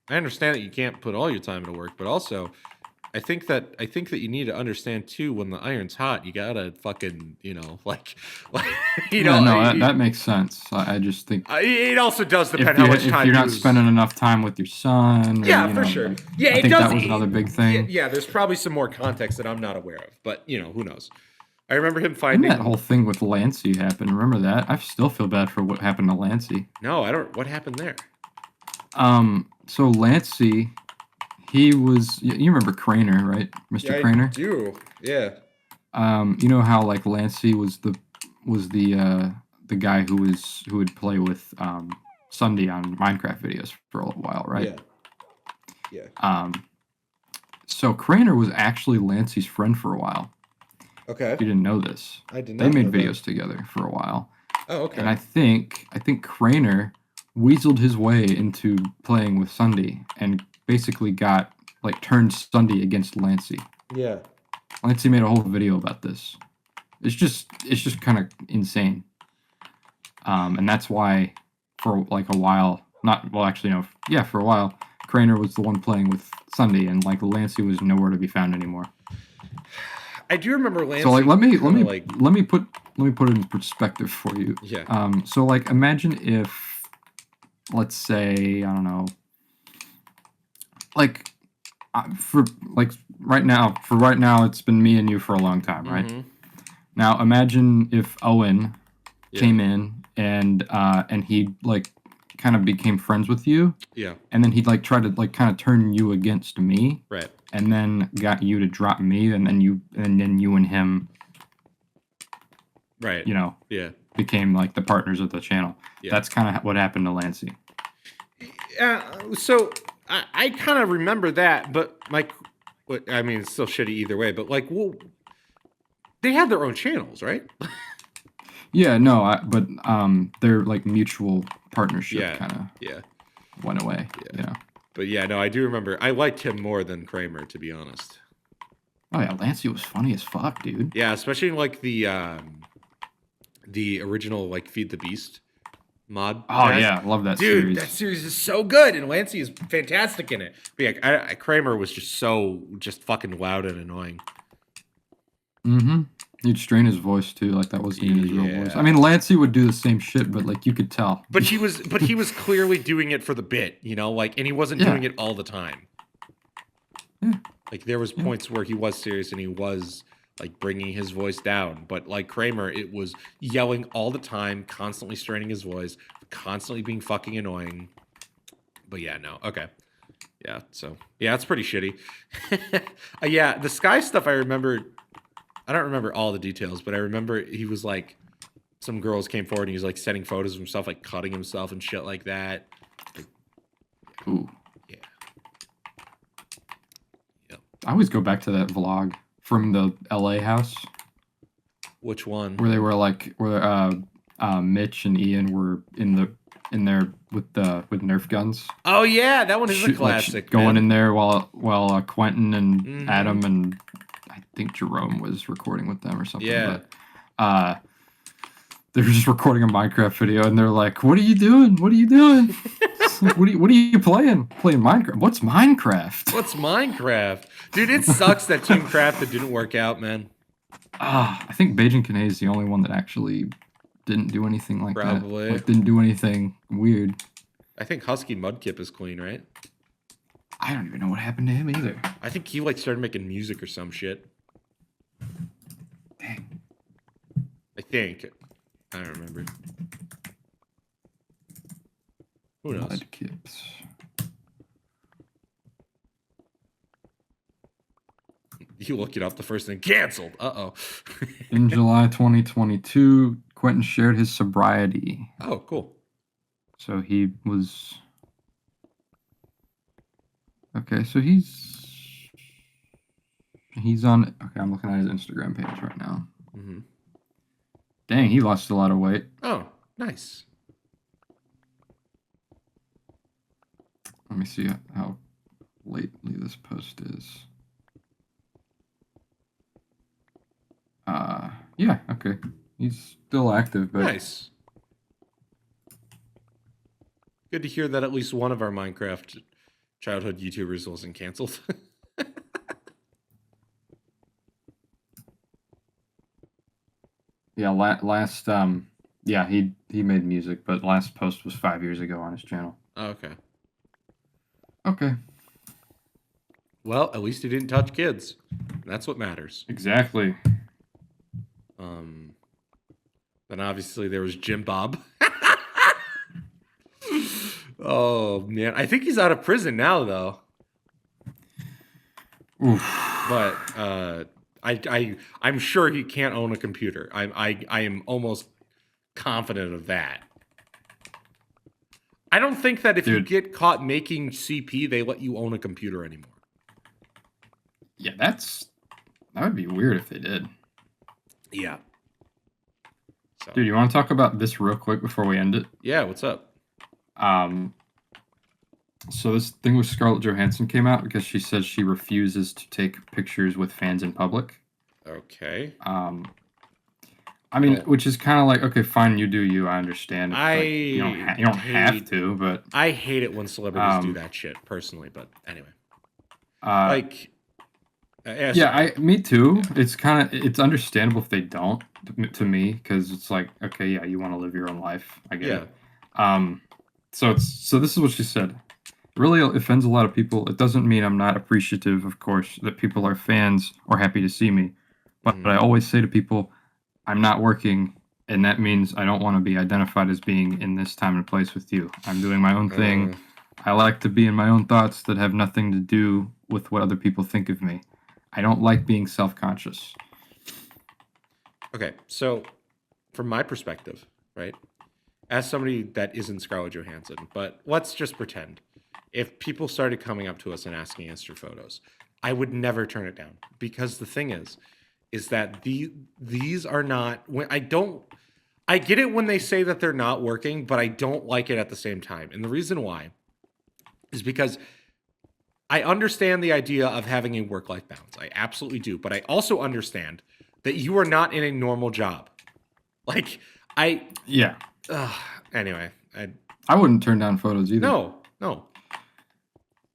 I understand that you can't put all your time into work, but also I think that you need to understand too when the iron's hot, you gotta fucking, you know, like you know. No, that makes sense. I just think it also does depend how much time. If you're not spending enough time with your son. Yeah, for sure. Like, yeah, I think that was another big thing. Yeah, there's probably some more context that I'm not aware of, but you know, who knows? I remember him finding that whole thing with Lancey happened. Remember that? I still feel bad for what happened to Lancey. No, I don't. What happened there? So Lancey. He was, you remember Craner, right? Mr. Craner? I do, yeah. You know how, like, Lancey was was the guy who would play with Sunday on Minecraft videos for a while, right? Yeah. So Craner was actually Lancey's friend for a while. Okay. You didn't know this. I did not. They made videos together for a while. Oh, okay. And I think Craner weaseled his way into playing with Sunday and basically turned Sunday against Lancey. Yeah. Lancey made a whole video about this. It's just kind of insane. And that's why for a while, for a while, Craner was the one playing with Sunday, and Lancey was nowhere to be found anymore. I do remember Lancey. So let me put it in perspective for you. Yeah. So imagine if, let's say, I don't know, for right now it's been me and you for a long time, right? Mm-hmm. Now imagine if Owen came in and he kind of became friends with you. Yeah. And then he'd try to kind of turn you against me. Right. And then got you to drop me, and then you and him, right? Yeah, became the partners of the channel. Yeah. That's kind of what happened to Lancey. So I kind of remember that, but it's still shitty either way. But they had their own channels, right? Yeah, no, but their mutual partnership kind of went away. Yeah. But yeah, no, I do remember. I liked him more than Kramer, to be honest. Oh yeah, Lancey was funny as fuck, dude. Yeah, especially the original Feed the Beast mod. Oh yeah, I love that series. Dude, that series is so good, and Lancey is fantastic in it. But yeah, Kramer was just fucking loud and annoying. Mm-hmm. He'd strain his voice too, that wasn't even his real voice. I mean, Lancey would do the same shit, but you could tell. But he was clearly doing it for the bit, and he wasn't doing it all the time. Yeah. There was points where he was serious and he was bringing his voice down, but Kramer, it was yelling all the time, constantly straining his voice, constantly being fucking annoying. But yeah, no, okay. Yeah, so yeah, it's pretty shitty. Yeah, the Sky stuff I remember. I don't remember all the details, but I remember he was some girls came forward and he was sending photos of himself, cutting himself and shit like that. Ooh. Yeah. Yep. I always go back to that vlog from the LA house. Which one? Where they were where Mitch and Ian were in there with Nerf guns. Oh yeah, that one is a classic. Going in there while Quentin and Adam and I think Jerome was recording with them or something. Yeah. But, they were just recording a Minecraft video, and they're like, "What are you doing? What are you doing? what are you playing? Playing Minecraft? What's Minecraft? What's Minecraft, dude? It sucks that Team Craft didn't work out, man. I think Bajan Kane is the only one that actually didn't do anything like Probably. that. Didn't do anything weird. I think Husky Mudkip is clean, right? I don't even know what happened to him either. I think he started making music or some shit. Dang. I think. I don't remember. Who knows? Mudkips. You look it up, the first thing canceled. Uh-oh. In July 2022, Quentin shared his sobriety. Oh, cool. So he was... Okay, so he's on... Okay, I'm looking at his Instagram page right now. Mm-hmm. Dang, he lost a lot of weight. Oh, nice. Let me see how lately this post is. Yeah, okay. He's still active, but... Nice. Good to hear that at least one of our Minecraft childhood YouTubers wasn't canceled. Yeah, last yeah, he made music, but last post was 5 years ago on his channel. Oh, okay. Okay. Well, at least he didn't touch kids. That's what matters. Exactly. Then obviously there was Jim Bob. Oh man, I think he's out of prison now though. Oof. But I'm sure he can't own a computer. I am almost confident of that. I don't think that if you get caught making CP, they let you own a computer anymore. Yeah, that would be weird if they did. Yeah. So. Dude, you want to talk about this real quick before we end it? Yeah, what's up? So this thing with Scarlett Johansson came out because she says she refuses to take pictures with fans in public. Okay. I mean, which is kind of like, okay, fine, you do you. I understand. You don't have to, but I hate it when celebrities do that shit personally. But anyway, me too. Yeah. It's understandable if they don't, to me, because it's like, okay, yeah, you want to live your own life. I get it. So this is what she said. It really offends a lot of people. It doesn't mean I'm not appreciative, of course, that people are fans or happy to see me, but I always say to people, I'm not working, and that means I don't want to be identified as being in this time and place with you. I'm doing my own thing. I like to be in my own thoughts that have nothing to do with what other people think of me. I don't like being self-conscious. Okay, so from my perspective, right, as somebody that isn't Scarlett Johansson, but let's just pretend, if people started coming up to us and asking us for photos, I would never turn it down, because the thing is that these are not. I get it when they say that they're not working, but I don't like it at the same time. And the reason why is because I understand the idea of having a work-life balance. I absolutely do. But I also understand that you are not in a normal job. Yeah. Anyway. I wouldn't turn down photos either. No.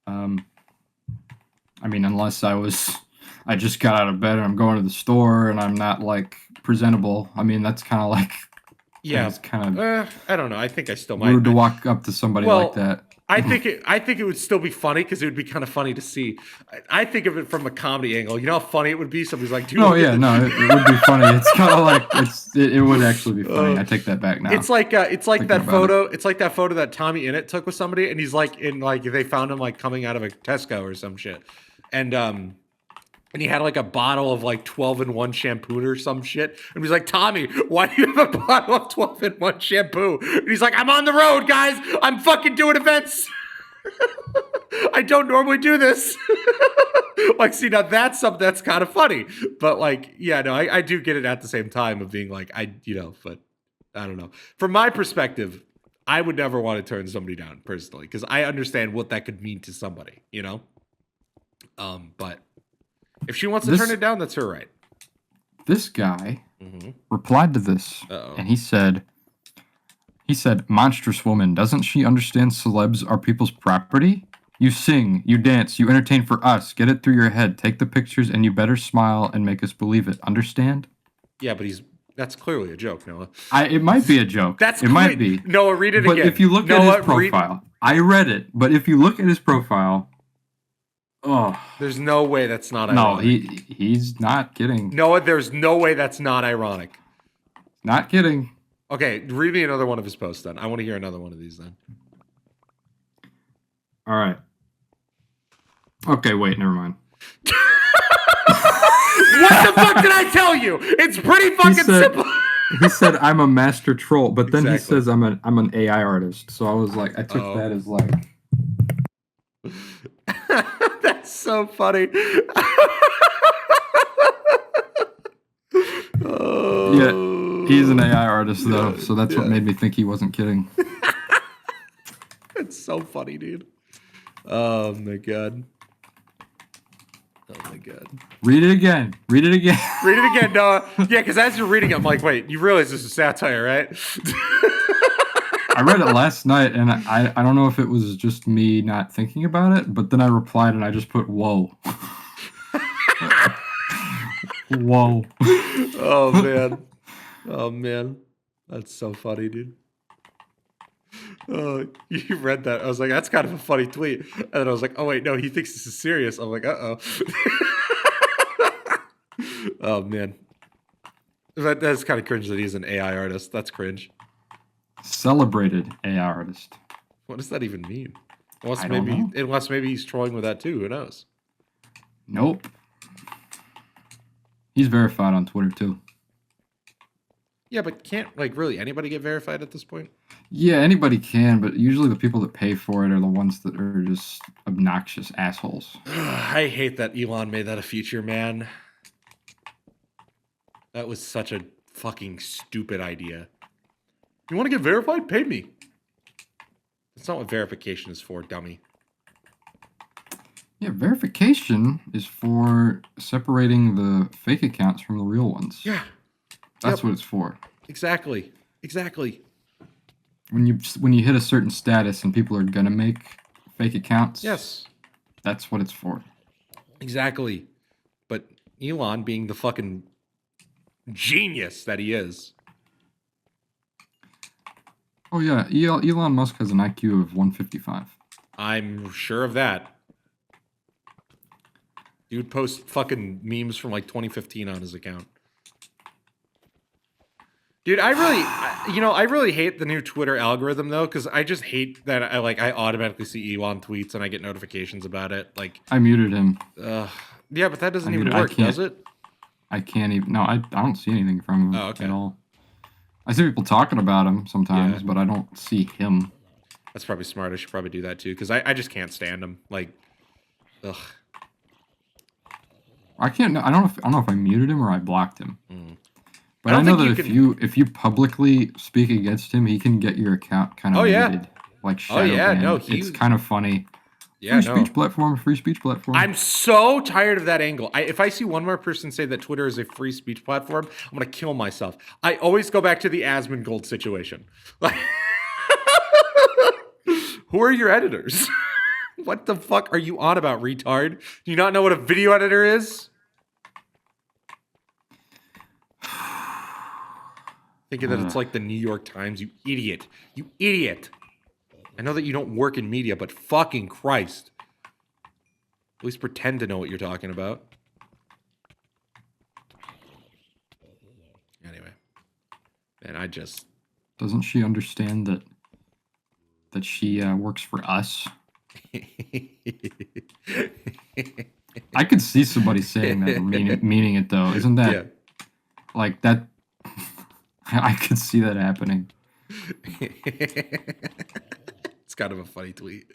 I mean, unless I just got out of bed and I'm going to the store and I'm not presentable. I mean, that's kind of like, it's kind of. I don't know. I think I still might. Rude to walk up to somebody like that. I think it would still be funny because it would be kind of funny to see. I think of it from a comedy angle. You know how funny it would be? Somebody's like, dude. Oh yeah, no, it would be funny. It's kind of like it would actually be funny. I take that back now. It's like that photo. It's like that photo that Tommy Innit took with somebody, and he's they found him coming out of a Tesco or some shit, and he had a bottle of 12-in-1 shampoo or some shit. And he's like, Tommy, why do you have a bottle of 12-in-1 shampoo? And he's like, I'm on the road, guys. I'm fucking doing events. I don't normally do this. See, now that's something that's kind of funny. But I do get it at the same time of being but I don't know. From my perspective, I would never want to turn somebody down personally, because I understand what that could mean to somebody, but if she wants to turn it down, that's her right. This guy replied to this, and he said, monstrous woman, doesn't she understand celebs are people's property? You sing, you dance, you entertain for us. Get it through your head. Take the pictures, and you better smile and make us believe it. Understand? Yeah, but that's clearly a joke, Noah. It might be a joke. It might be. Noah, read it again. But if you look at his profile, I read it, but if you look at his profile... Oh, there's no way that's not ironic. No, he's not kidding. Noah, there's no way that's not ironic. Not kidding. Okay, read me another one of his posts then. I want to hear another one of these then. All right. Okay, wait, never mind. What the fuck did I tell you? It's pretty fucking simple. He said I'm a master troll, but then he says I'm an AI artist. So I was like, I took that as That's so funny. Yeah, he's an AI artist though, so that's what made me think he wasn't kidding. It's so funny, dude. Oh my god. Read it again. Read it again, Noah. Yeah, because as you're reading it, I'm like, wait, you realize this is satire, right? I read it last night, and I don't know if it was just me not thinking about it, but then I replied, and I just put, whoa. Whoa. Oh, man. That's so funny, dude. Oh, you read that. I was like, that's kind of a funny tweet. And then I was like, oh, wait, no, he thinks this is serious. I'm like, uh-oh. Oh, man. That's kind of cringe that he's an AI artist. That's cringe. Celebrated AI artist. What does that even mean? Unless maybe he's trolling with that too. Who knows? Nope. He's verified on Twitter too. Yeah, but can't like really anybody get verified at this point? Yeah, anybody can, but usually the people that pay for it are the ones that are just obnoxious assholes. I hate that Elon made that a feature, man. That was such a fucking stupid idea. You want to get verified? Pay me. That's not what verification is for, dummy. Yeah, verification is for separating the fake accounts from the real ones. Yeah. That's what it's for. Exactly. When you hit a certain status and people are gonna make fake accounts, yes, that's what it's for. Exactly. But Elon, being the fucking genius that he is. Oh yeah, Elon Musk has an IQ of 155. I'm sure of that. Dude posts fucking memes from like 2015 on his account. Dude, I really hate the new Twitter algorithm though, because I just hate that I automatically see Elon tweets and I get notifications about it. Like I muted him. Yeah, but that doesn't even work, does it? I can't even. No, I don't see anything from him at all. I see people talking about him sometimes, but I don't see him. That's probably smart. I should probably do that too, because I just can't stand him. Like, ugh. I can't. I don't know if I muted him or I blocked him. But I know that if you publicly speak against him, he can get your account kind of muted, like shadow banned. It's kind of funny. Yeah, free speech platform. I'm so tired of that angle. If I see one more person say that Twitter is a free speech platform, I'm gonna kill myself. I always go back to the Asmongold situation. Who are your editors? What the fuck are you on about, retard? Do you not know what a video editor is? Thinking that it's like the New York Times, you idiot. You idiot. I know that you don't work in media, but fucking Christ. At least pretend to know what you're talking about. Anyway. And I just... Doesn't she understand that she works for us? I could see somebody saying that, meaning it though. Isn't that like that? I could see that happening. It's kind of a funny tweet.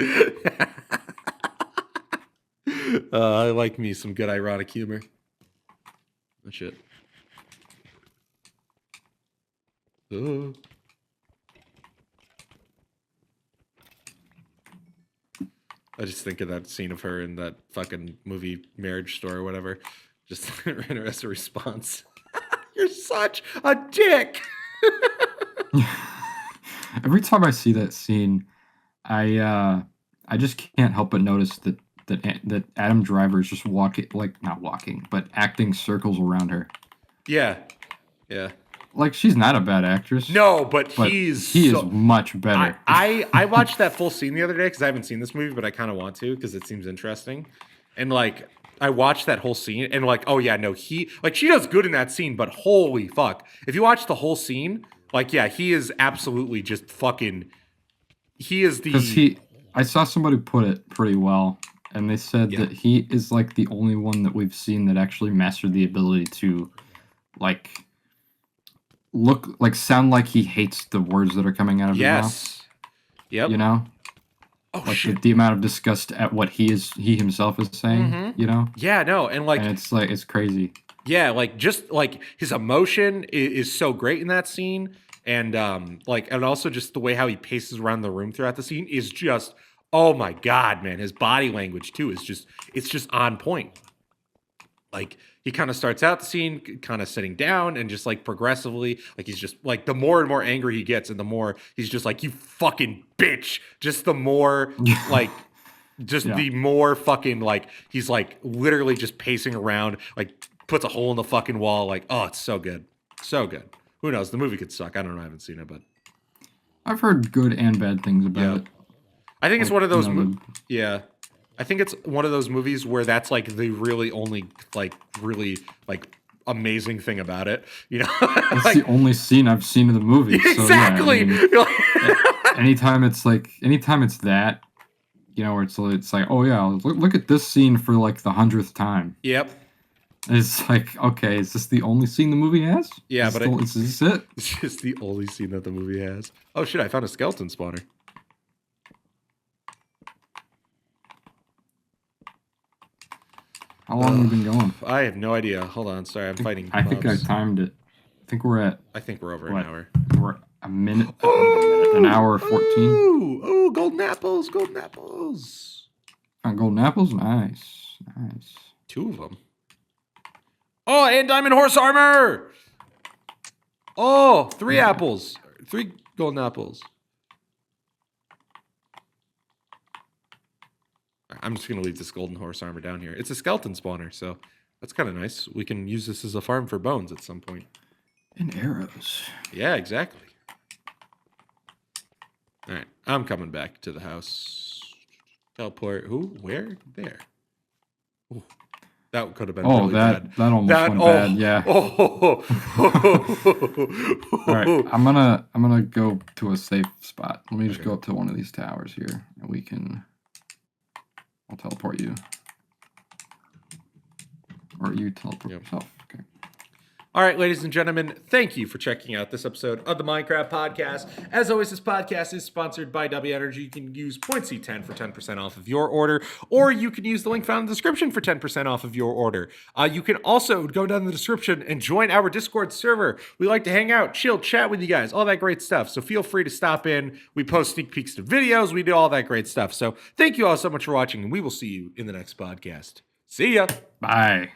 I like me some good ironic humor. Oh shit. I just think of that scene of her in that fucking movie Marriage Story or whatever. Just in her as a response. You're such a dick. Every time I see that scene, I just can't help but notice that Adam Driver is just not walking, but acting circles around her. Yeah. Like, she's not a bad actress. No, but he is much better. I watched that full scene the other day because I haven't seen this movie, but I kind of want to because it seems interesting. And like, I watched that whole scene and like, oh yeah, no, she does good in that scene, but holy fuck. If you watch the whole scene, like, yeah, he is absolutely just fucking, he is the... Because I saw somebody put it pretty well, and they said that he is like the only one that we've seen that actually mastered the ability to like... sound like he hates the words that are coming out of his mouth. Yep. You know? Oh, like shit. The amount of disgust at what he himself is saying, you know? Yeah, no, and like... And it's crazy. Yeah, like, just, like, his emotion is so great in that scene, and, and also just the way how he paces around the room throughout the scene is just, oh my god, man, his body language, too, is just, it's just on point. Like, he kind of starts out the scene kind of sitting down and just like progressively, like he's just like the more and more angry he gets and the more he's just like, you fucking bitch. Just the more like, the more fucking like, he's like literally just pacing around, like puts a hole in the fucking wall. Like, oh, it's so good. So good. Who knows? The movie could suck. I don't know. I haven't seen it, but I've heard good and bad things about it. I think it's one of those. I think it's one of those movies where that's like the really only like really like amazing thing about it. You know, it's like, the only scene I've seen in the movie. Exactly. So, yeah, I mean, anytime it's that, you know, where it's like, oh yeah, look at this scene for like the 100th time. Yep. It's like, okay, is this the only scene the movie has? Yeah, is this it? It's just the only scene that the movie has. Oh shit! I found a skeleton spawner. How long have we been going? I have no idea. Hold on, sorry, I'm fighting. I think I timed it. I think we're over an hour. We're a minute. An hour 14. Ooh, golden apples! Golden apples! Golden apples, nice. 2 of them. Oh, and diamond horse armor! Oh, 3 apples. 3 golden apples. I'm just going to leave this golden horse armor down here. It's a skeleton spawner, so that's kind of nice. We can use this as a farm for bones at some point. And arrows. Yeah, exactly. All right, I'm coming back to the house. Teleport. Who? Where? There. Ooh, that could have been really bad. That almost went bad, yeah. All right, I'm gonna go to a safe spot. Let me just go up to one of these towers here, and we can... I'll teleport you. Or you teleport yourself. Okay. All right, ladies and gentlemen, thank you for checking out this episode of the Minecraft Podcast. As always, this podcast is sponsored by W Energy. You can use .C10 for 10% off of your order, or you can use the link found in the description for 10% off of your order. You can also go down in the description and join our Discord server. We like to hang out, chill, chat with you guys, all that great stuff. So feel free to stop in. We post sneak peeks to videos. We do all that great stuff. So thank you all so much for watching, and we will see you in the next podcast. See ya. Bye.